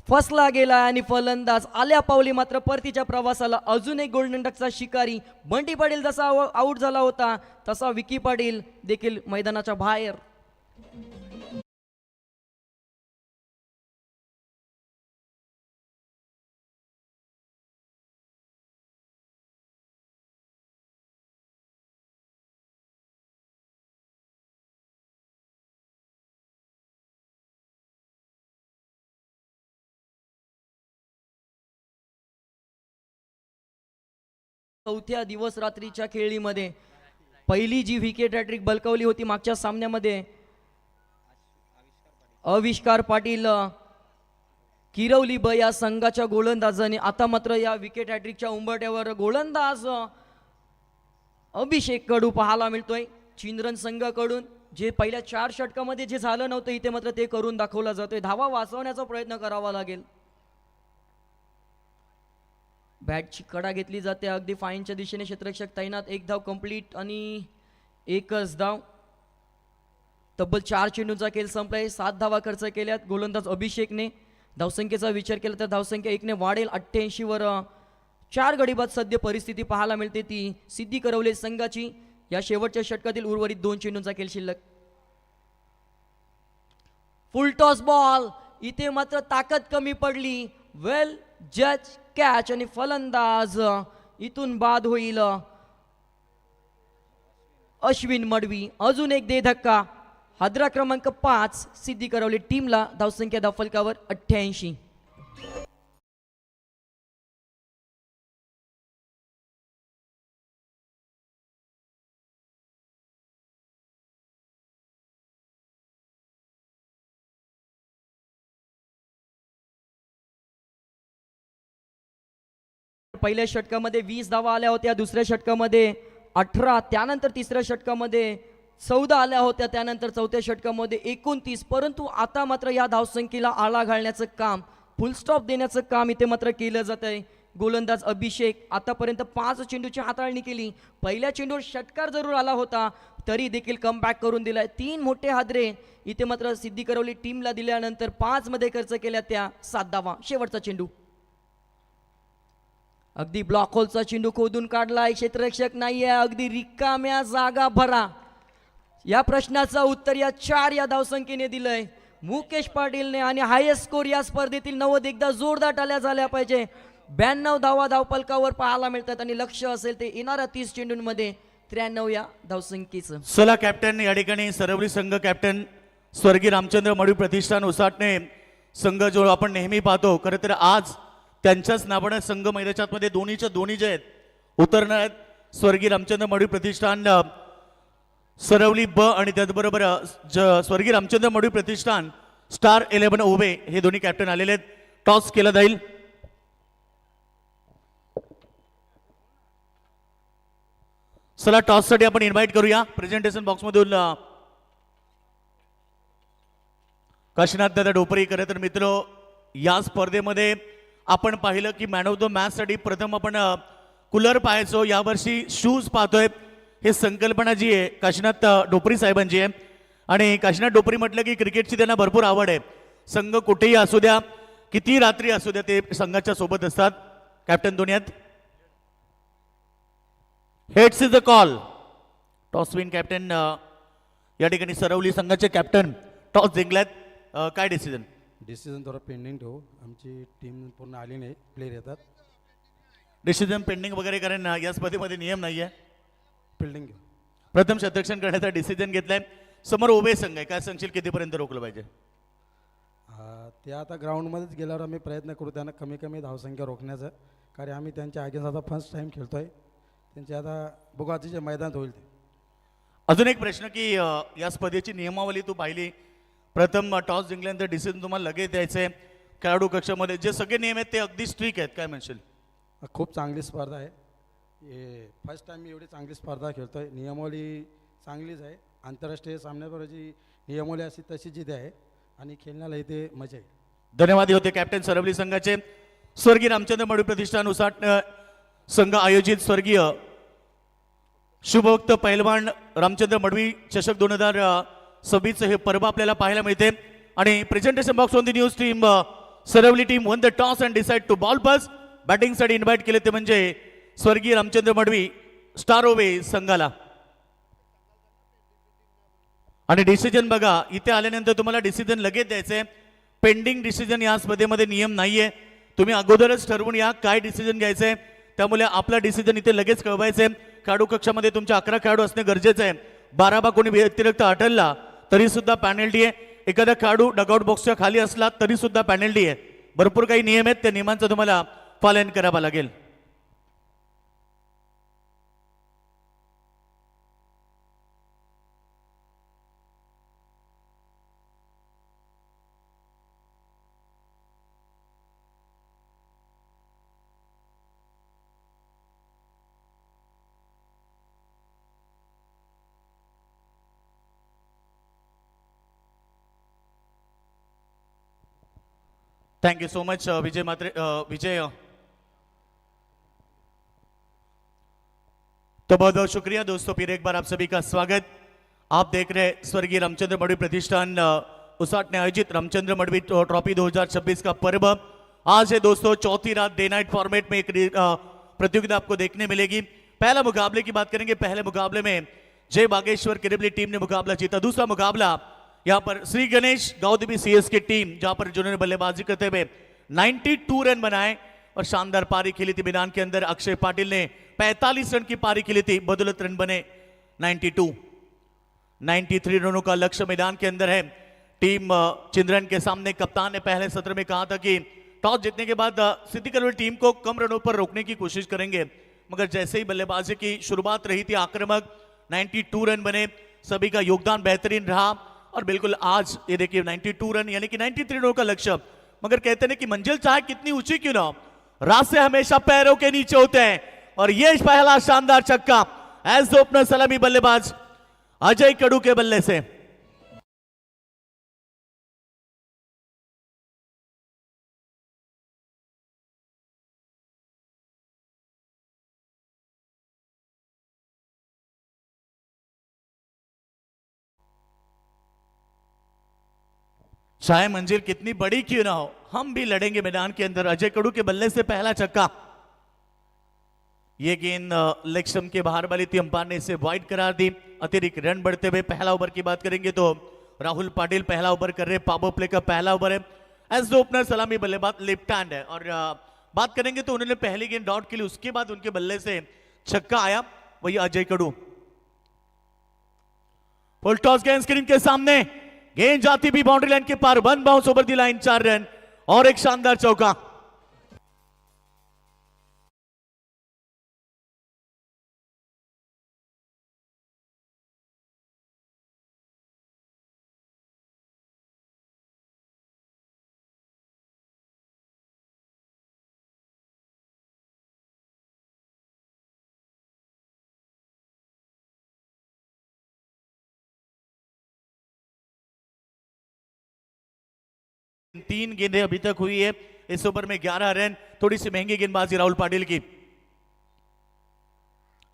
फसला गेला आणि फलंदाज आल्या पावली मात्र परतीच्या प्रवासाला अजून एक गोल्डन डकचा शिकारी बंटी पाटील जसा आऊट झाला होता तसा विकी पाटील देखील मैदानाच्या बाहेर. चौथ्या दिवस रात्रीच्या खेळीमध्ये पहिली जी विकेट हॅट्रिक बलकवली होती मागच्या सामन्यामध्ये आविष्कार पाटील किरवली ब या संघाच्या गोलंदाजाने आता मात्र या विकेट हॅट्रिकच्या उंबरठ्यावर गोलंदाज अभिषेक कडू पाहायला मिळतोय. चिंद्रन संघाकडून जे पहिल्या 4 षटकामध्ये जे झालं नव्हतं इथे मात्र ते करून दाखवला जातोय. धावा वाचवण्याचा प्रयत्न करावा लागेल. बॅटची कडा घेतली जाते अगदी फाईनच्या दिशेने क्षेत्ररक्षक तैनात. एक धाव कंप्लीट आणि एकच धाव. तब्बल 4 चेंडूंचा खेळ संपलाय. 7 धावा खर्च केल्यात गोलंदाज अभिषेकने. धावसंख्येचा विचार केला तर धावसंख्या 1 ने वाढेल. 88 वर 4 गडी बाद सद्य परिस्थिती पाहायला मिळते ती सिद्धी करवले संघाची. या शेवटच्या षटकातील उर्वरित 2 चेंडूंचा खेळ शिल्लक. फुल टॉस बॉल. इथे मात्र ताकद कमी पडली. वेल जज कॅच आणि फलंदाज इथून बाद होईल अश्विन मडवी. अजून एक दे धक्का. हादरा क्रमांक 5 सिद्धी करवली टीमला. धावसंख्या धावफलकावर 88. पहिल्या षटकामध्ये 20 धावा आल्या होत्या. दुसऱ्या षटकामध्ये 18. त्यानंतर तिसऱ्या षटकामध्ये 14 आल्या होत्या. त्यानंतर चौथ्या षटकामध्ये 29. परंतु आता मात्र या धावसंख्येला आळा घालण्याचं काम, फुल स्टॉप देण्याचं काम इथे मात्र केलं जात आहे. गोलंदाज अभिषेक आतापर्यंत 5 चेंडूची हाताळणी केली. पहिल्या चेंडूवर षटकार जरूर आला होता तरी देखील कमबॅक करून दिलाय. 3 मोठे हादरे इथे मात्र सिद्धी करवली टीमला दिल्यानंतर 5 मध्ये खर्च केल्या त्या 7 धावा. शेवटचा चेंडू अगदी ब्लॉक होलचा चेंडू खोदून काढलाय. क्षेत्ररक्षक नाहीये. अगदी रिकाम्या जागा भरा या प्रश्नाचं उत्तर या 4 या धावसंख्येने दिलंय मुकेश पाटीलने. आणि हायेस्ट स्कोर या स्पर्धेतील 90. एकदा जोरदार टाळ्या झाल्या पाहिजे. 92 धावा धावफलकावर पाहायला मिळतात आणि लक्ष असेल ते येणाऱ्या 30 चेंडूंमध्ये 93 या धावसंख्येचं. चला कॅप्टन या ठिकाणी सरवली संघ कॅप्टन स्वर्गीय रामचंद्र मडवी प्रतिष्ठान उसाटणे संघ जो आपण नेहमी पाहतो. खरं तर आज त्यांच्याच नावाने संघ मैदानामध्ये दोन्ही जे आहेत उतरणार आहेत. स्वर्गीय रामचंद्र मडवी प्रतिष्ठान सरवली ब आणि त्याचबरोबर स्वर्गीय रामचंद्र मडवी प्रतिष्ठान स्टार 11 उभे हे दोन्ही कॅप्टन आलेले आहेत. टॉस केला जाईल. चला टॉससाठी आपण इन्व्हाइट करूया प्रेझेंटेशन बॉक्समधून काशीनाथ दादा डोपरी. खरं तर मित्र या स्पर्धेमध्ये आपण पाहिलं की मॅन ऑफ द मॅच साठी प्रथम आपण कूलर पाहायचो, यावर्षी शूज पाहतोय. हे संकल्पना जी आहे काशीनाथ डोपरी साहेबांची आहे. आणि काशीनाथ डोपरी म्हटलं की क्रिकेटची त्यांना भरपूर आवड आहे. संघ कुठेही असू द्या, किती रात्री असू द्या, ते संघाच्या सोबत असतात. कॅप्टन दुनियात heads is the call. Toss win captain या ठिकाणी सरवली संघाचे कॅप्टन टॉस जिंकल्यात. काय डिसिजन? डिसिजन थोडं पेंडिंग ठेवू, आमची टीम पूर्ण आली नाही, प्लेयर येतात. डिसिजन पेंडिंग वगैरे कारण या स्पर्धेमध्ये नियम नाही आहे. फिल्डिंग घेऊ. प्रथम शतरक्षण करण्याचा डिसिजन घेतलाय. समोर उभे संघ आहे, काय सांगशील कितीपर्यंत रोखलं पाहिजे? ते आता ग्राउंडमध्येच गेल्यावर आम्ही प्रयत्न करू त्यांना कमी कमी धावसंख्या रोखण्याचं, कारण आम्ही त्यांच्या अगेन्स्ट आता फर्स्ट टाईम खेळतो आहे. त्यांचे आता बघू आता जे मैदान होईल ते. अजून एक प्रश्न की या स्पर्धेची नियमावली तू पाहिली. प्रथम टॉस जिंकल्यानंतर डिसिजन तुम्हाला लगेच द्यायचं आहे. खेळाडू कक्षामध्ये जे सगळे नियम आहेत ते अगदी स्ट्रिक आहेत, काय म्हणशील? खूप चांगली स्पर्धा आहे. हे फर्स्ट टाईम मी एवढी चांगली स्पर्धा खेळतो आहे. नियमावली चांगलीच आहे. आंतरराष्ट्रीय सामन्याबरोबर जी नियमावली असते तशी जिथे आहे आणि खेळण्याला इथे मजा आहे. धन्यवाद. होते कॅप्टन सरवली संघाचे स्वर्गीय रामचंद्र मडवी प्रतिष्ठान उसाट संघ आयोजित स्वर्गीय शुभभक्त पैलवान रामचंद्र मडवी चषक 2026 हे पर्व आपल्याला पाहायला मिळते. आणि presentation box on the news team Sarwali team won the toss and decided to bowl first. बॅटिंगसाठी इन्व्हाइट केले ते म्हणजे स्वर्गीय रामचंद्र मडवी स्टार ओवे संघाला. आणि डिसिजन बघा, इथे आल्यानंतर तुम्हाला डिसिजन लगेच द्यायचंय. पेंडिंग डिसिजन या स्पर्धेमध्ये नियम नाहीये. तुम्ही अगोदरच ठरवून या काय डिसिजन घ्यायचंय. त्यामुळे आपला डिसिजन इथे लगेच कळवायचंय. खेळाडू कक्षामध्ये तुमच्या 11 खेळाडू असणे गरजेचं आहे. 12 कोणी व्यतिरिक्त आढळला तरी सुद्धा पॅनल्टी आहे. एखादा खेळाडू डगआउट बॉक्सच्या खाली असला तरी सुद्धा पॅनल्टी आहे. भरपूर काही नियम आहेत, त्या नियमांचं तुम्हाला पालन करावं लागेल. थैंक यू सो मच विजय मात्रे विजय. तो बहुत बहुत शुक्रिया दोस्तों. फिर एक बार आप सभी का स्वागत. आप देख रहे हैं स्वर्गीय रामचंद्र मडवी प्रतिष्ठान उसाट ने आयोजित रामचंद्र मडवी ट्रॉफी 2026 का पर्व. आज है दोस्तों चौथी रात डे नाइट फॉर्मेट में एक प्रतियोगिता आपको देखने मिलेगी. पहला मुकाबले की बात करेंगे. पहले मुकाबले में जय बागेश्वर किरिबली टीम ने मुकाबला जीता. दूसरा मुकाबला यहाँ पर श्री गणेश गांवदेवी सीएस की टीम, जहां पर जिन्होंने बल्लेबाजी करते हुए 92 रन बनाए और शानदार पारी खेली थी मैदान के अंदर. अक्षय पाटिल ने 45 रन की पारी खेली थी, बदौलत रन बने 93 रनों का लक्ष्य मैदान के अंदर है. टीम चिंद्रन के सामने कप्तान ने पहले सत्र में कहा था कि टॉस जीतने के बाद सिद्धि करवल टीम को कम रनों पर रोकने की कोशिश करेंगे, मगर जैसे ही बल्लेबाजी की शुरुआत रही थी आक्रामक, 92 रन बने. सभी का योगदान बेहतरीन रहा और बिल्कुल आज ये देखिए 92 रन यानी कि 93 रनों का लक्ष्य. मगर कहते हैं कि मंजिल चाहे कितनी ऊंची क्यों ना हो, रास्ते हमेशा पैरों के नीचे होते हैं. और ये पहला शानदार छक्का एज ओपनर सलामी बल्लेबाज अजय कडू के बल्ले से. चाहे मंजिल कितनी बड़ी क्यों ना हो, हम भी लड़ेंगे मैदान के अंदर. अजय कडू के बल्ले से पहला छक्का. ये गेंद लेग स्टंप के बाहर वाली थी, अंपायर ने इसे वाइड करार दी. अतिरिक्त रन बढ़ते हुए पहला ओवर की बात करेंगे तो राहुल पाटिल पहला ओवर कर रहे. पावर प्ले का पहला ओवर है. एज ओपनर सलामी बल्लेबाज लेफ्ट हैंड है. और बात करेंगे तो उन्होंने पहली गेंद डॉट के लिए, उसके बाद उनके बल्ले से छक्का आया, वही अजय कडू. फुल टॉस गेंद स्क्रीन के सामने, गेंद जाती भी बाउंड्री लाइन के पार. 1 bounce over the line, 4 run और एक शानदार चौका. तीन गेंदें अभी तक हुई है. इस ओवर में 11 रन. थोड़ी सी महंगी गेंदबाजी राहुल पाटिल की.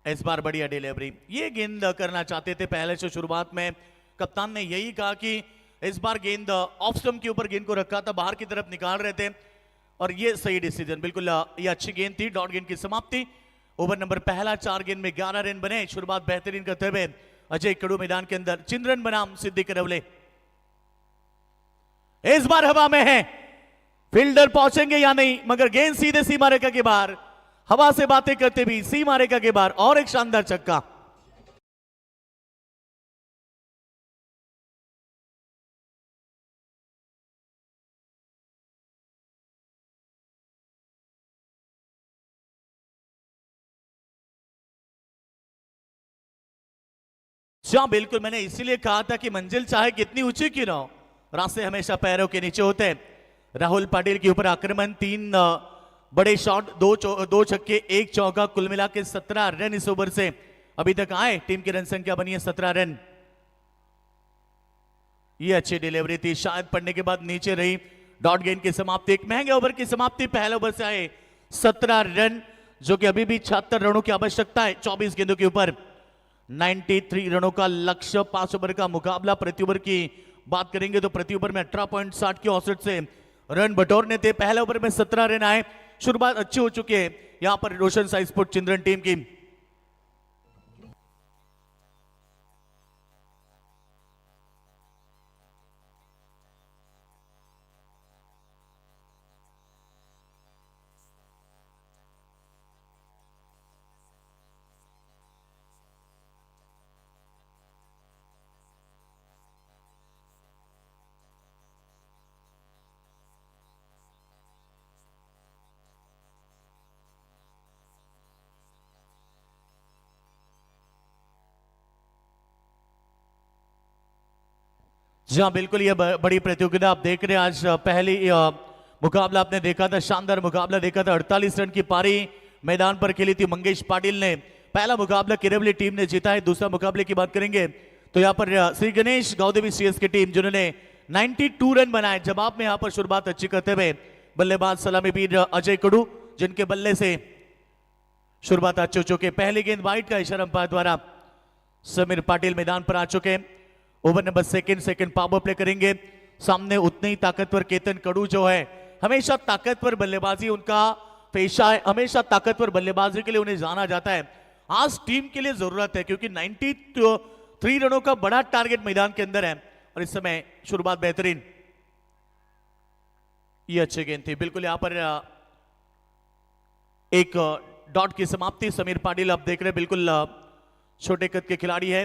इस बार बढ़िया डिलीवरी, ये गेंद करना चाहते थे पहले से शुरुआत में, कप्तान ने यही कहा कि इस बार गेंद ऑफ स्टंप के ऊपर गेंद को रखा था, बाहर की तरफ निकाल रहे थे और ये सही डिसीजन, बिल्कुल ये अच्छी गेंद थी। डॉट गेंद की समाप्ति, ओवर नंबर पहला, 4 गेंद में 11 रन बने। शुरुआत बेहतरीन करते हुए अजय कडू मैदान के अंदर, चिंद्रन बनाम सिद्दीक रवले इस बार हवा में है, फील्डर पहुंचेंगे या नहीं, मगर गेंद सीधे सीमा रेखा के बाहर, हवा से बातें करते भी सीमा रेखा के बाहर, और एक शानदार छक्का। हाँ बिल्कुल, मैंने इसीलिए कहा था कि मंजिल चाहे कितनी ऊंची क्यों ना हो, रास्ते हमेशा पैरों के नीचे होते हैं। राहुल पाटिल के ऊपर आक्रमण, 3 बड़े शॉट, 2 छक्के 1 चौका, कुल मिला के 17 रन इस ओवर से अभी तक आए। टीम की रन संख्या बनी है 17 रन। ये अच्छी डिलीवरी थी, शायद पड़ने के बाद नीचे रही। डॉट गेंद की समाप्ति, एक महंगे ओवर की समाप्ति, पहले ओवर से आए 17 रन, जो कि अभी भी 76 रनों की आवश्यकता है 24 गेंदों के ऊपर। 93 रनों का लक्ष्य, 5 ओवर का मुकाबला। प्रति ओवर की बात करेंगे तो प्रति ओवर में 18.60 के औसत से रन बटोरने थे। पहले ओवर में 17 रन आए, शुरुआत अच्छी हो चुकी है यहां पर रोशन साई स्पोर्ट चिंद्रन टीम की। जी हाँ बिल्कुल, ये बड़ी प्रतियोगिता आप देख रहे हैं। आज पहली मुकाबला आपने देखा था, शानदार मुकाबला देखा था। 48 रन की पारी मैदान पर खेली थी मंगेश पाटिल ने। पहला मुकाबला किरवली टीम ने जीता है। दूसरा मुकाबले की बात करेंगे तो यहाँ पर श्री गणेश गांवदेवी सीएस की टीम, जिन्होंने 92 रन बनाए। जवाब में यहाँ पर शुरुआत अच्छी करते हुए बल्लेबाज सलामी वीर अजय कडू, जिनके बल्ले से शुरुआत अच्छी हो चुकी है। पहली गेंद वाइड का इशारा अंपायर द्वारा। समीर पाटिल मैदान पर आ चुके। Over number second power play करेंगे। सामने उतने ही ताकतवर केतन कडू जो है, हमेशा ताकतवर बल्लेबाजी उनका पेशा है, हमेशा ताकतवर बल्लेबाजी के लिए उन्हें जाना जाता है। आज टीम के लिए जरूरत है, क्योंकि 93 रनों का बड़ा टारगेट मैदान के अंदर है और इस समय शुरुआत बेहतरीन। ये अच्छी गेंद थी, बिल्कुल यहां पर एक डॉट की समाप्ति। समीर पाटिल आप देख रहे हैं, बिल्कुल छोटे कद के खिलाड़ी है,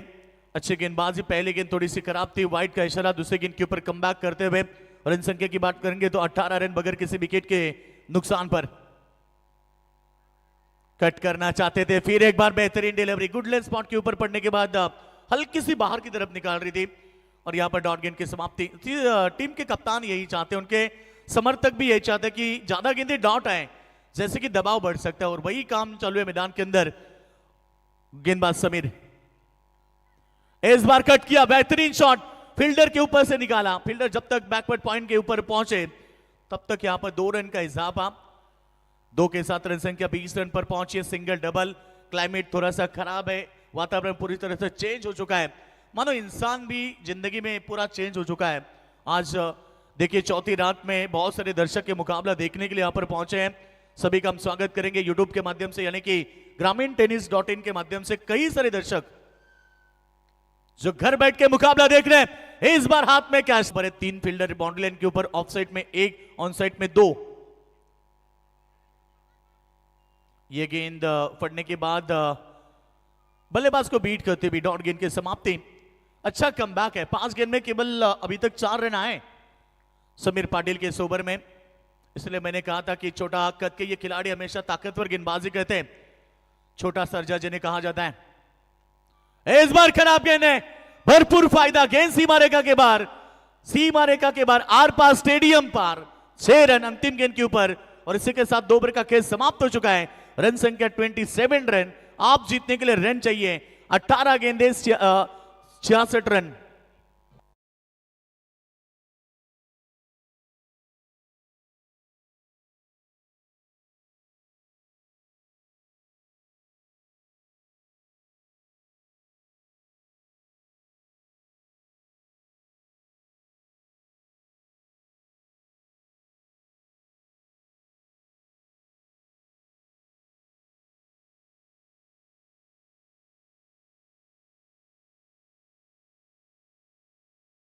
अच्छी गेंदबाजी। पहली गेंद थोड़ी सी खराब थी, वाइड का इशारा। दूसरी गेंद के ऊपर कमबैक करते हुए रन संख्या की बात करेंगे तो 18 रन बगैर किसी विकेट के नुकसान पर कट करना चाहते थे। फिर एक बार बेहतरीन डिलीवरी, गुड लेग स्पॉट के ऊपर पड़ने के बाद हल्की सी बाहर की तरफ निकाल रही थी और यहां पर डॉट गेंद की समाप्ति। टीम के कप्तान यही चाहते हैं, उनके समर्थक भी यही चाहते हैं कि ज्यादा गेंदें डॉट आए, जैसे कि दबाव बढ़ सकता है, और वही काम चालू है मैदान के अंदर। गेंदबाज समीर इस बार कट किया, बेहतरीन शॉट, फील्डर के ऊपर से निकाला। फील्डर जब तक बैकवर्ड पॉइंट के ऊपर पहुंचे तब तक यहां पर 2 रन का इजाफा। 2 के साथ रन संख्या 20 रन पर पहुंची है। Single double. क्लाइमेट थोड़ा सा खराब है, वातावरण पूरी तरह से चेंज हो चुका है, मानो इंसान भी जिंदगी में पूरा चेंज हो चुका है। आज देखिए चौथी रात में बहुत सारे दर्शक के मुकाबला देखने के लिए यहां पर पहुंचे हैं। सभी का हम स्वागत करेंगे यूट्यूब के माध्यम से, यानी कि ग्रामीण टेनिस.in के माध्यम से। कई सारे दर्शक जो घर बैठ के मुकाबला देख रहे हैं। इस बार हाथ में कैच भरे, 3 फील्डर बाउंड्री लाइन के ऊपर, ऑफ साइड में 1, ऑन साइड में 2। ये गेंद पड़ने के बाद बल्लेबाज को बीट करते हुए डॉट गेंद की समाप्ति। अच्छा कमबैक है, 5 गेंद में केवल अभी तक 4 रन आए समीर पाटिल के इस ओवर में। इसलिए मैंने कहा था कि छोटा कद के ये खिलाड़ी हमेशा ताकतवर गेंदबाजी करते हैं, छोटा सर्जा जिन्हें कहा जाता है। इस बार खराब गेंद है, भरपूर फायदा। गेंद सीमा रेखा के बाहर, सीमा रेखा के बाहर, आर पार, स्टेडियम पार। 6 रन अंतिम गेंद के ऊपर, और इसी के साथ 2 ओवर का खेल समाप्त हो चुका है। रन संख्या 27 रन। आप जीतने के लिए रन चाहिए 18 गेंदे 66 रन।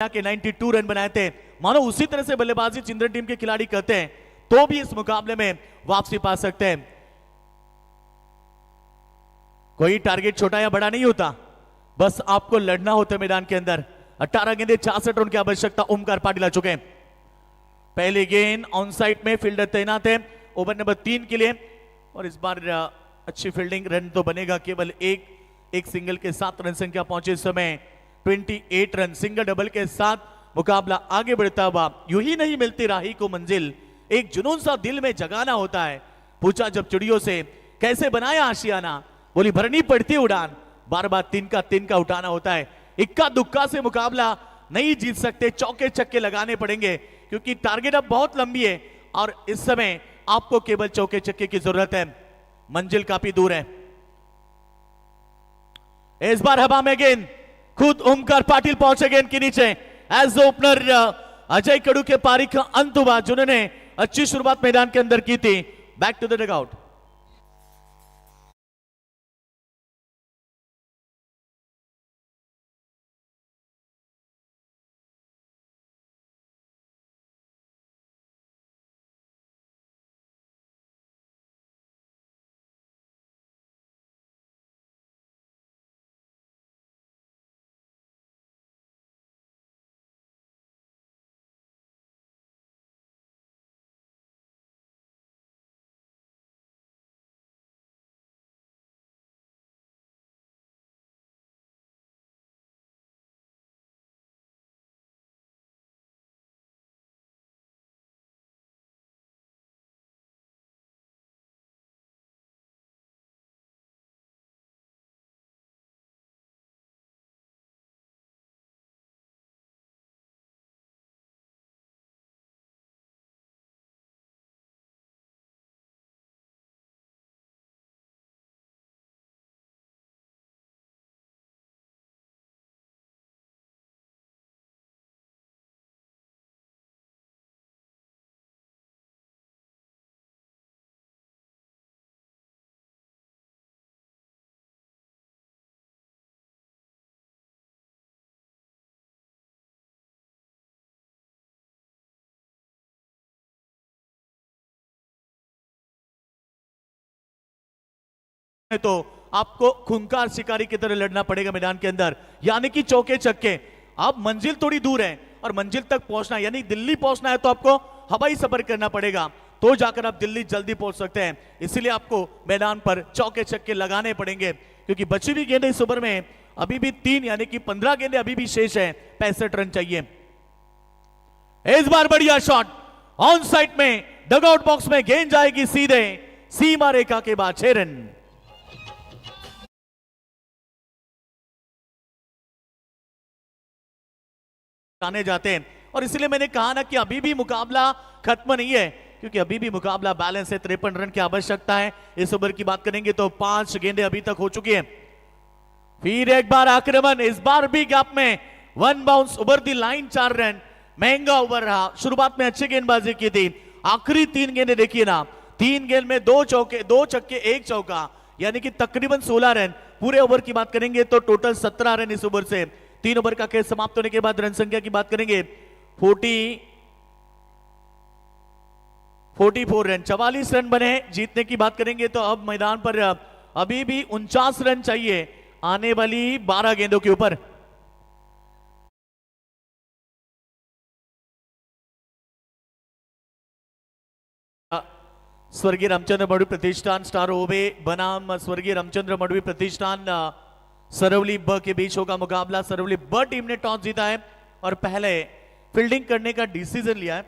के 92 रन बनाए थे। मानो उसी तरह से बल्लेबाजी चिंदन टीम के खिलाड़ी करते हैं तो भी इस मुकाबले में वापसी पा सकते हैं। कोई टारगेट छोटा या बड़ा नहीं होता, बस आपको लड़ना होता है मैदान के अंदर। 18 गेंदे 66 रन की आवश्यकता ओमकार पाटिल आ चुके हैं। पहली गेंद ऑन साइड में फील्डर तैनात है ओवर नंबर 3 के लिए और इस बार अच्छी फील्डिंग, रन तो बनेगा केवल एक सिंगल के साथ रन संख्या पहुंचे इस समय 28 रन। सिंगल डबल के साथ मुकाबला आगे बढ़ता हुआ। यूं ही नहीं मिलती राही को मंजिल, एक जुनून सा दिल में जगाना होता है। पूछा जब चिड़ियों से कैसे बनाया आशियाना, बोली भरनी पड़ती उड़ान, बार बार तीन का उठाना होता है। इक्का दुक्का से मुकाबला नहीं जीत सकते, चौके छक्के लगाने पड़ेंगे क्योंकि टारगेट अब बहुत लंबी है और इस समय आपको केवल चौके छक्के की जरूरत है। मंजिल काफी दूर है। इस बार हवा में गेंद, खुद ओमकार पाटिल पहुंचे गेंद के नीचे। एज ओपनर अजय कड़ू के पारी का अंत हुआ जिन्होंने अच्छी शुरुआत मैदान के अंदर की थी। Back to the dugout. तो आपको खूंखार शिकारी की तरह लड़ना पड़ेगा मैदान के अंदर, यानी कि चौके छक्के। अब मंजिल थोड़ी दूर है और मंजिल तक पहुंचना यानी दिल्ली पहुंचना है तो आपको हवाई सफर करना पड़ेगा, तो जाकर आप दिल्ली जल्दी पहुंच सकते हैं। इसलिए आपको मैदान पर चौके छक्के लगाने पड़ेंगे क्योंकि बची हुई गेंदें इस ओवर में अभी भी 3 यानी कि 15 गेंदें अभी भी शेष है। 65 रन चाहिए। इस बार बढ़िया शॉट ऑन साइड में, डगआउट बॉक्स में गेंद जाएगी सीधे सीमा रेखा के बाद 6 रन। आने जाते हैं और इसलिए मैंने कहा ना कि अभी भी मुकाबला खत्म नहीं है क्योंकि अभी भी मुकाबला बैलेंस है। 53 रन की आवश्यकता है। इस ओवर की बात करेंगे तो 5 गेंदें अभी तक हो चुकी हैं। फिर एक बार आक्रमण, इस बार भी गैप में 1 bounce over the line, 4 run. महंगा ओवर रहा। शुरुआत में अच्छी गेंदबाजी की थी, आखिरी 3 गेंदें देखिए ना, 3 गेंद में 2 चौके, 2 छक्के, 1 चौका, यानी कि तकरीबन 16 रन। पूरे ओवर की बात करेंगे तो टोटल 17 रन इस ओवर से। 3 ओवर का खेल समाप्त होने के बाद रन संख्या की बात करेंगे 44 रन, 44 रन बने। जीतने की बात करेंगे तो अब मैदान पर अभी भी 49 रन चाहिए आने वाली 12 गेंदों के ऊपर। स्वर्गीय रामचंद्र मडवी प्रतिष्ठान स्टार ओवे बनाम स्वर्गीय रामचंद्र मडवी प्रतिष्ठान सरवली ब के बीच होगा मुकाबला। सरवली ब टीम ने टॉस जीता है और पहले फील्डिंग करने का डिसीजन लिया है।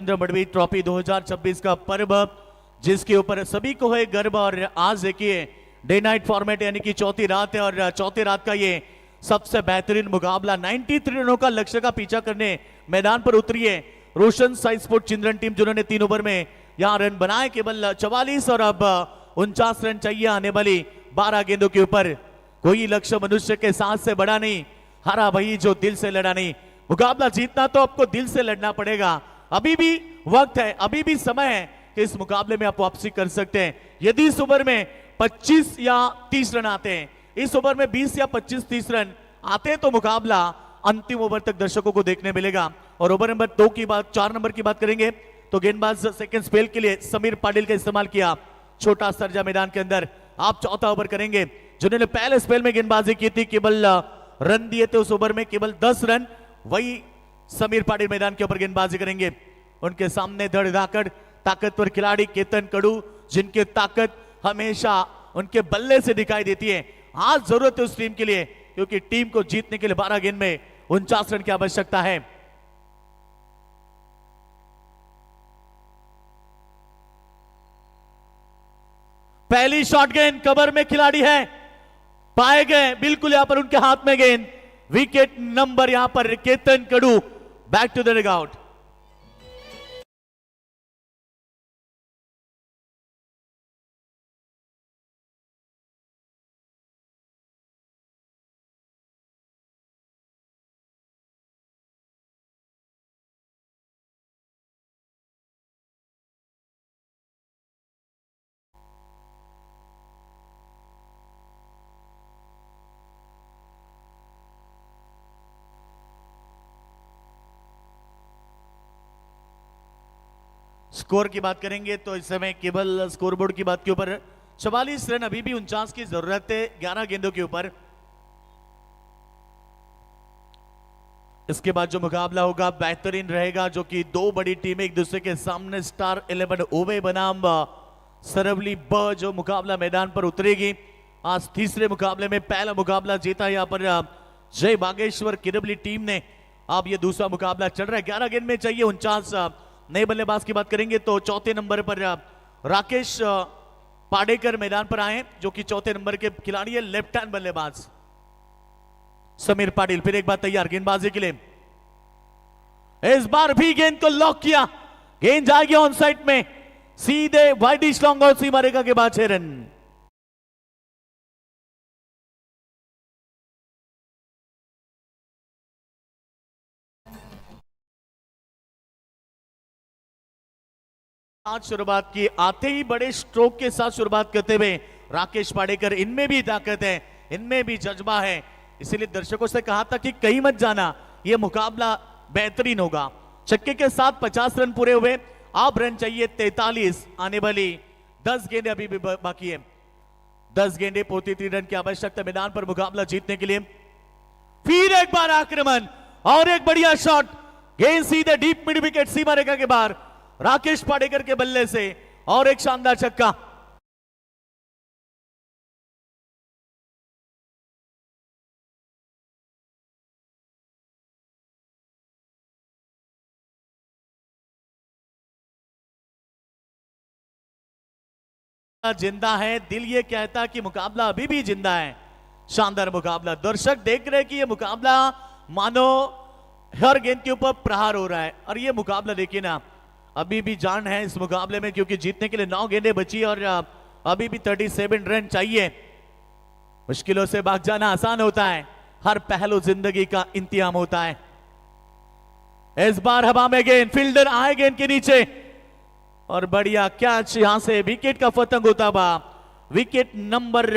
नरेंद्र मडवी ट्रॉफी 2026 का पर्व, जिसके ऊपर सभी को है गर्व। और आज देखिए डे नाइट फॉर्मेट यानी कि चौथी रात है और चौथी रात का ये सबसे बेहतरीन मुकाबला 93 रनों का लक्ष्य का पीछा करने मैदान पर उतरी है रोशन साई स्पोर्ट चिंद्रन टीम, जिन्होंने 3 ओवर में यहां रन बनाए केवल 44 और अब 49 रन चाहिए आने वाली 12 गेंदों के ऊपर। कोई लक्ष्य मनुष्य के साथ से बड़ा नहीं, हारा वही जो दिल से लड़ा नहीं। मुकाबला जीतना तो आपको दिल से लड़ना पड़ेगा। अभी भी वक्त है, अभी भी समय है कि इस मुकाबले में आप वापसी कर सकते हैं। यदि इस ओवर में 25 या 30 रन आते हैं, इस ओवर में 20 या 25-30 रन आते हैं, तो मुकाबला अंतिम ओवर तक दर्शकों को देखने मिलेगा। और ओवर नंबर 2 की बात, 4 नंबर की बात करेंगे तो गेंदबाज सेकंड स्पेल के लिए समीर पाटिल का इस्तेमाल किया छोटा सरजा मैदान के अंदर। आप चौथा ओवर करेंगे, जिन्होंने पहले स्पेल में गेंदबाजी की थी, केवल रन दिए थे उस ओवर में केवल 10 रन, वही समीर पाटिल मैदान के ऊपर गेंदबाजी करेंगे। उनके सामने धड़धाकड़ ताकतवर खिलाड़ी केतन कडू, जिनकी ताकत हमेशा उनके बल्ले से दिखाई देती है। आज जरूरत है उस टीम के लिए, क्योंकि टीम को जीतने के लिए 12 गेंद में 49 रन की आवश्यकता है। पहली शॉट गेंद कवर में खिलाड़ी है, पाए गए बिल्कुल यहां पर उनके हाथ में गेंद। विकेट नंबर यहां पर Ketan Kadu, back to the dugout. Score की बात करेंगे तो इस समय केवल स्कोरबोर्ड की बात के ऊपर 44 रन, अभी भी 49 की जरूरत है 11 गेंदों के ऊपर। इसके बाद जो मुकाबला होगा बेहतरीन रहेगा, जो कि 2 बड़ी टीमें एक दूसरे के सामने स्टार 11 ओवे बनाम सरवली ब जो मुकाबला मैदान पर उतरेगी। आज तीसरे मुकाबले में पहला मुकाबला जीता यहां पर जय बागेश्वर किरबली टीम ने। अब ये दूसरा मुकाबला चल रहा है, 11 गेंद में चाहिए 49। नए बल्लेबाज की बात करेंगे तो चौथे नंबर पर राकेश पाडेकर मैदान पर आए, जो कि चौथे नंबर के खिलाड़ी है, लेफ्ट हैंड बल्लेबाज समीर पाटिल फिर एक बार तैयार गेंदबाजी के लिए। इस बार भी गेंद को लॉक किया, गेंद जाएगी ऑन साइड में, सीधे वाइडिश लॉन्ग और सीमा रेखा के बाद 6 रन। आज शुरुआत की, आते ही बड़े स्ट्रोक के साथ शुरुआत करते हुए राकेश पाडेकर, इनमें भी ताकत है, इनमें भी जज्बा है। इसीलिए दर्शकों से कहा था कि कहीं मत जाना, यह मुकाबला बेहतरीन होगा। छक्के के साथ 50 रन पूरे हुए, अब रन चाहिए 43, आने वाली 10 गेंदें अभी भी बाकी है। 10 गेंदें 43 रन की आवश्यकता मैदान पर मुकाबला जीतने के लिए। फिर एक बार आक्रमण और एक बढ़िया शॉट, गेंद सीधे डीप मिड विकेट सीमा रेखा के बाहर, राकेश पाडेकर के बल्ले से और एक शानदार छक्का। जिंदा है, दिल ये कहता कि मुकाबला अभी भी जिंदा है। शानदार मुकाबला, दर्शक देख रहे हैं कि ये मुकाबला मानो हर गेंद के ऊपर प्रहार हो रहा है। और ये मुकाबला देखिए ना, अभी भी जान है इस मुकाबले में, क्योंकि जीतने के लिए 9 गेंदें बची और अभी भी 37 रन चाहिए। मुश्किलों से भाग जाना आसान होता है, हर पहलू जिंदगी का इंतजाम होता है। इस बार हवा में गेंद, फील्डर आए गेंद के नीचे और बढ़िया कैच, यहां से विकेट का पतंग होता हुआ विकेट नंबर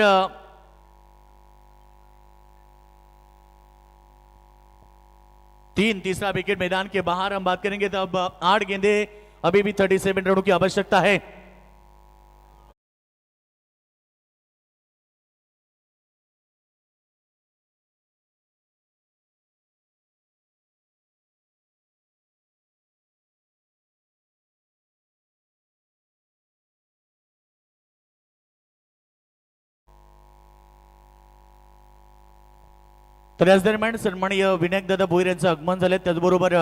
3, तीसरा विकेट मैदान के बाहर। हम बात करेंगे तो अब 8 गेंदें, अभी भी 37 रनों की आवश्यकता है। तर याच दरम्यान सन्माननीय विनायक दादा भोईर यांचं आगमन झाले, त्याचबरोबर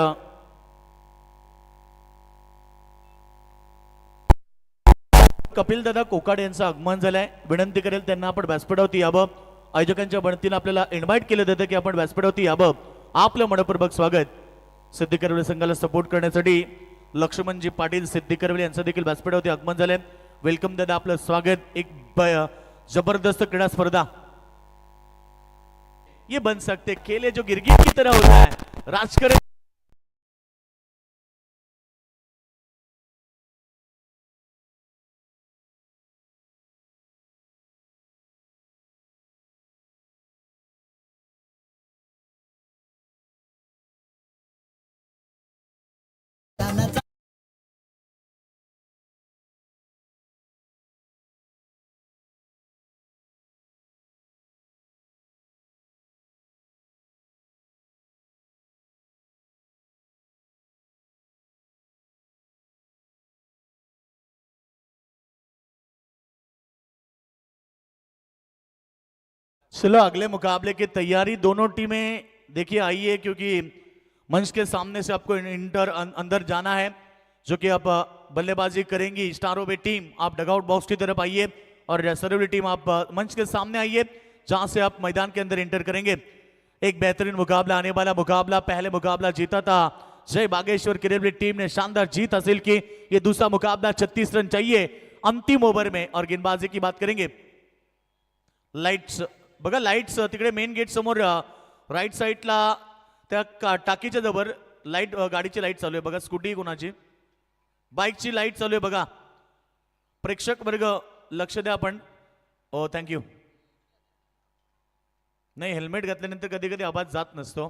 कपिल दादा कोकाड यांचं आगमन झालंय. विनंती करेल त्यांना आपण व्यासपीठावरती यावं. आयोजकांच्या वतीनं आपल्याला इन्व्हाइट केलं जातं की आपण व्यासपीठावरती यावं. आपलं मनपूर्वक स्वागत. सिद्धी करवले संघाला सपोर्ट करण्यासाठी लक्ष्मणजी पाटील सिद्धी करवले यांचं देखील व्यासपीठावरती आगमन झालंय. वेलकम दादा, आपलं स्वागत. एक जबरदस्त क्रीडा स्पर्धा ये बन सकते खेल जो गिरगिट की तरह होता है. राजकरण चलो अगले मुकाबले की तैयारी दोनों टीमें देखिए आइए, क्योंकि मंच के सामने से आपको अंदर जाना है, जो कि आप बल्लेबाजी करेंगी. स्टारों में टीम आप डगआउट बॉक्स की तरफ आइए और सर्वली टीम आप मंच के सामने आइए, जहां से आप मैदान के अंदर एंटर करेंगे. एक बेहतरीन मुकाबला आने वाला मुकाबला. पहले मुकाबला जीता था जय बागेश्वर किरेवली टीम ने, शानदार जीत हासिल की. ये दूसरा मुकाबला 36 रन चाहिए अंतिम ओव्हर में. और गेंदबाजी की बात करेंगे. लाईट्स बघा, लाईट्स तिकडे मेन गेट समोर राईट साईडला त्या टाकीच्या जवळ लाईट, गाडीची लाईट चालू आहे बघा. स्कूटी कोणाची, बाईकची लाईट चालू आहे बघा. प्रेक्षक वर्ग लक्ष द्या आपण. ओ थँक्यू. नाही, हेल्मेट घातल्यानंतर कधी कधी आवाज जात नसतो.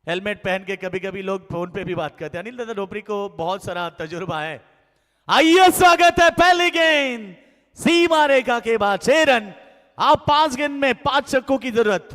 हेलमेट पहन के कभी कभी लोग फोन पे भी बात करते हैं. अनिल दादा डोपरी को बहुत सारा तजुर्बा है. आइए, स्वागत है. पहली गेंद सीमा रेखा के बाद 6 रन. आप 5 गेंद में 5 छक्कों की जरूरत.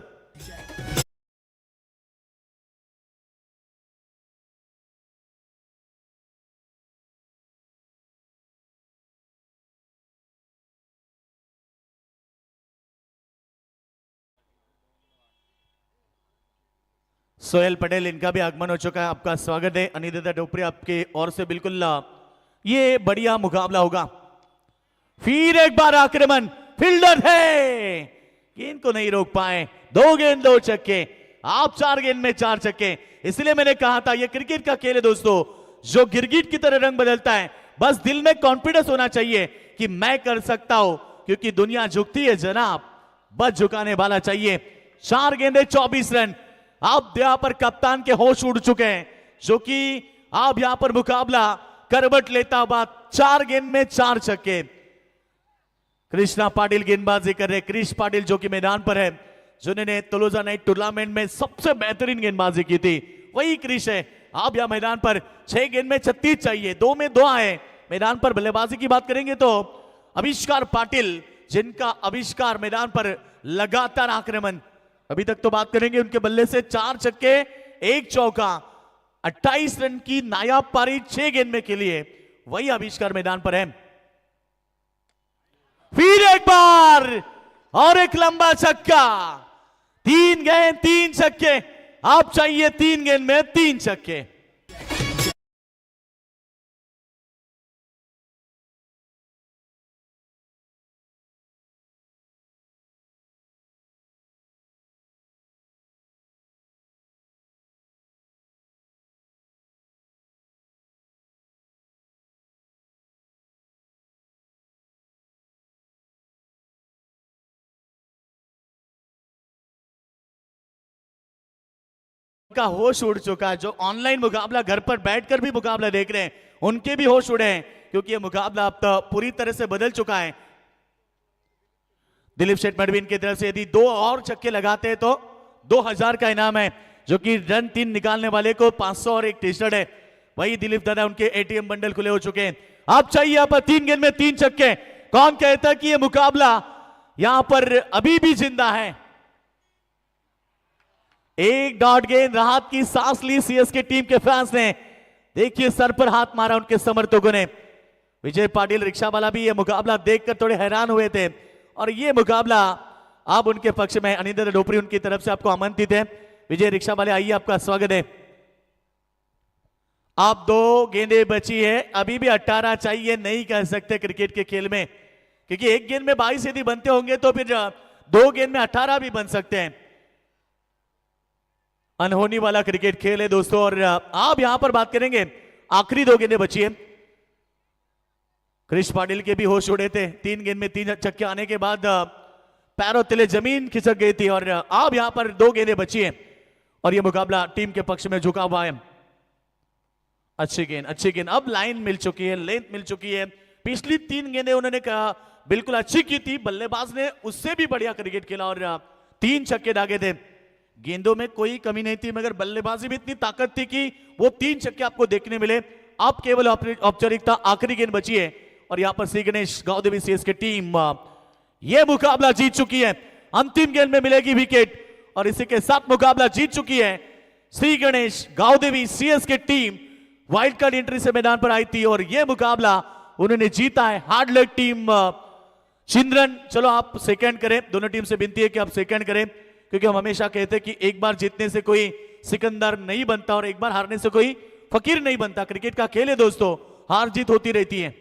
सोहेल पटेल, इनका भी आगमन हो चुका है. आपका स्वागत है. अनिल दादा डोपरी आपके ओर से बिल्कुल ये बढ़िया मुकाबला होगा. फिर एक बार आक्रमण. फील्डर है, गेंद को नहीं रोक पाए. 2 गेंद 2 छक्के. आप 4 गेंद में 4 छक्के. इसलिए मैंने कहा था ये क्रिकेट का खेल है दोस्तों, जो गिरगिट की तरह रंग बदलता है. बस दिल में कॉन्फिडेंस होना चाहिए कि मैं कर सकता हूं, क्योंकि दुनिया झुकती है जनाब, बस झुकाने वाला चाहिए. 4 गेंदे 24 रन. आप यहां पर कप्तान के होश उड़ चुके हैं, जो कि आप यहां पर मुकाबला करवट लेता हुआ 4 गेंद में 4 छक्के. कृष्णा पाटिल गेंदबाजी कर रहे. क्रिश पाटिल जो कि मैदान पर है, जिन्होंने तलोजा नाइट टूर्नामेंट में सबसे बेहतरीन गेंदबाजी की थी, वही क्रिश है. आप यहां मैदान पर 6 गेंद में 36 चाहिए, 2 में 2 आए. मैदान पर बल्लेबाजी की बात करेंगे तो आविष्कार पाटिल, जिनका आविष्कार मैदान पर लगातार आक्रमण. अभी तक तो बात करेंगे उनके बल्ले से 4 छक्के 1 चौका, 28 रन की नायाब पारी 6 गेंद में के लिए, वही आविष्कार मैदान पर है. फिर एक बार और एक लंबा छक्का. 3 गेंद 3 छक्के. आप चाहिए 3 गेंद में 3 छक्के. का होश उड़ चुका है. जो ऑनलाइन मुकाबला घर पर बैठकर भी मुकाबला देख रहे हैं, उनके भी होश उड़े हैं, क्योंकि ये मुकाबला अब तो पूरी तरह से बदल चुका है. दिलीप शेठ मडवीन की तरफ से यदि 2 और छक्के लगाते हैं तो 2000 का इनाम है, जो कि रन 3 निकालने वाले को 500 और एक टी शर्ट है. वही दिलीप दादा, उनके एटीएम बंडल खुले हो चुके हैं. आप चाहिए यहां पर 3 गेंद में 3 छक्के. कौन कहता है कि यह मुकाबला यहां पर अभी भी जिंदा है. एक डॉट गेंद, राहत की सांस ली सीएसके टीम के फैंस ने. देखिए सर पर हाथ मारा उनके समर्थकों ने. विजय पाटिल रिक्शा वाला भी ये मुकाबला देखकर थोड़े हैरान हुए थे, और ये मुकाबला अब उनके पक्ष में. अनिंदर डोपरी उनकी तरफ से आपको आमंत्रित है. विजय रिक्शा वाले आइए, आपका स्वागत है. आप 2 गेंदें बची है, अभी भी 18 चाहिए, नहीं कह सकते क्रिकेट के खेल में, क्योंकि एक गेंद में 22 यदि बनते होंगे तो फिर 2 गेंद में 18 भी बन सकते हैं। अनहोनी वाला क्रिकेट खेल है दोस्तों। और आप यहां पर बात करेंगे, आखिरी 2 गेंदें बची है। क्रिश पाटिल के भी होश उड़े थे, 3 गेंद में 3 छक्के आने के बाद पैरों तले जमीन खिसक गई थी। और अब यहां पर 2 गेंदें बची है और यह मुकाबला टीम के पक्ष में झुका हुआ है। अच्छी गेंद, अब लाइन मिल चुकी है, लेंथ मिल चुकी है। पिछली 3 गेंदें उन्होंने कहा बिल्कुल अच्छी की थी, बल्लेबाज ने उससे भी बढ़िया क्रिकेट खेला और 3 छक्के दागे थे। गेंदों में कोई कमी नहीं थी, मगर बल्लेबाजी में इतनी ताकत थी कि वो 3 छक्के आपको देखने मिले। अब केवल औपचारिकता, आखिरी गेंद बची है और यहां पर श्री गणेश गांवदेवी सीएसके टीम यह मुकाबला जीत चुकी है। अंतिम गेंद में मिलेगी विकेट और इसी के साथ मुकाबला जीत चुकी है Shri Ganesh Gaondevi CSK team. Wild card entry से मैदान पर आई थी और यह मुकाबला उन्होंने जीता है। हार्ड लक टीम। चिंद्रन, चलो आप सेकंड करें, दोनों टीम से विनती है कि आप सेकंड करें, क्योंकि हम हमेशा कहते हैं कि एक बार जीतने से कोई सिकंदर नहीं बनता और एक बार हारने से कोई फकीर नहीं बनता। क्रिकेट का खेल है दोस्तों, हार जीत होती रहती है।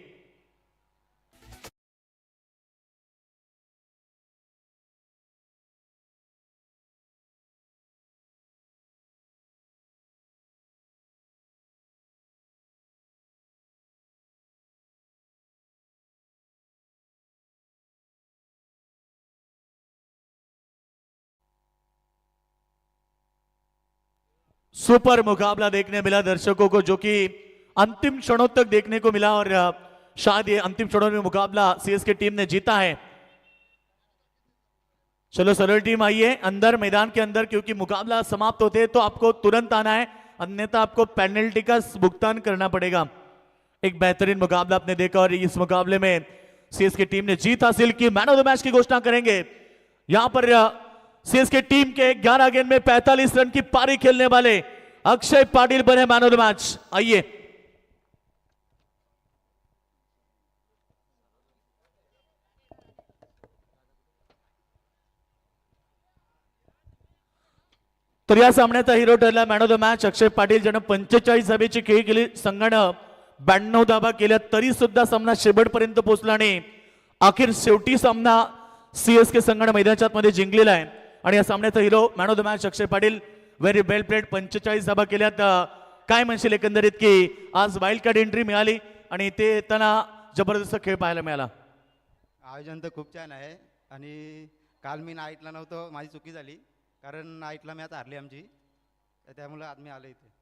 सुपर मुकाबला देखने मिला दर्शकों को, जो कि अंतिम क्षणों तक देखने को मिला और शायद ये अंतिम क्षणों में मुकाबला सीएसके टीम ने जीता है। चलो सरल टीम आइए अंदर, मैदान के अंदर, क्योंकि मुकाबला समाप्त होते हैं तो आपको तुरंत आना है, अन्यथा आपको पेनल्टी का भुगतान करना पड़ेगा। एक बेहतरीन मुकाबला आपने देखा और इस मुकाबले में सीएसके टीम ने जीत हासिल की। मैन ऑफ द मैच की घोषणा करेंगे। यहां पर सीएसके टीम के 11 गेंद में 45 रन की पारी खेलने वाले अक्षय पाटिल बने मैन ऑफ द मैच। आइए तर या सामन्याचा हिरो ठरला मॅन ऑफ द मॅच अक्षय पाटील, ज्यानं 45 धावेची खेळी केली, संघानं 92 धावा केल्या, तरी सुद्धा सामना शेवटपर्यंत पोहोचला आणि अखेर शेवटी सामना सीएसके संघानं मैदानाच्या आतमध्ये जिंकलेला आहे। आणि या सामन्याचा hero man of the match Akshay Patil, very well played, 45 धावा केल्यात। काय म्हणशील एकंदरीत की आज वाईल्ड कार्ड एंट्री मिळाली आणि ते येताना जबरदस्त खेळ पाहायला मिळाला? आयोजन तर खूप छान आहे आणि काल मी नाईटला नव्हतो, माझी चुकी झाली, कारण नाईटला मॅच हारली आमची, त्यामुळे आज मी आलो इथे।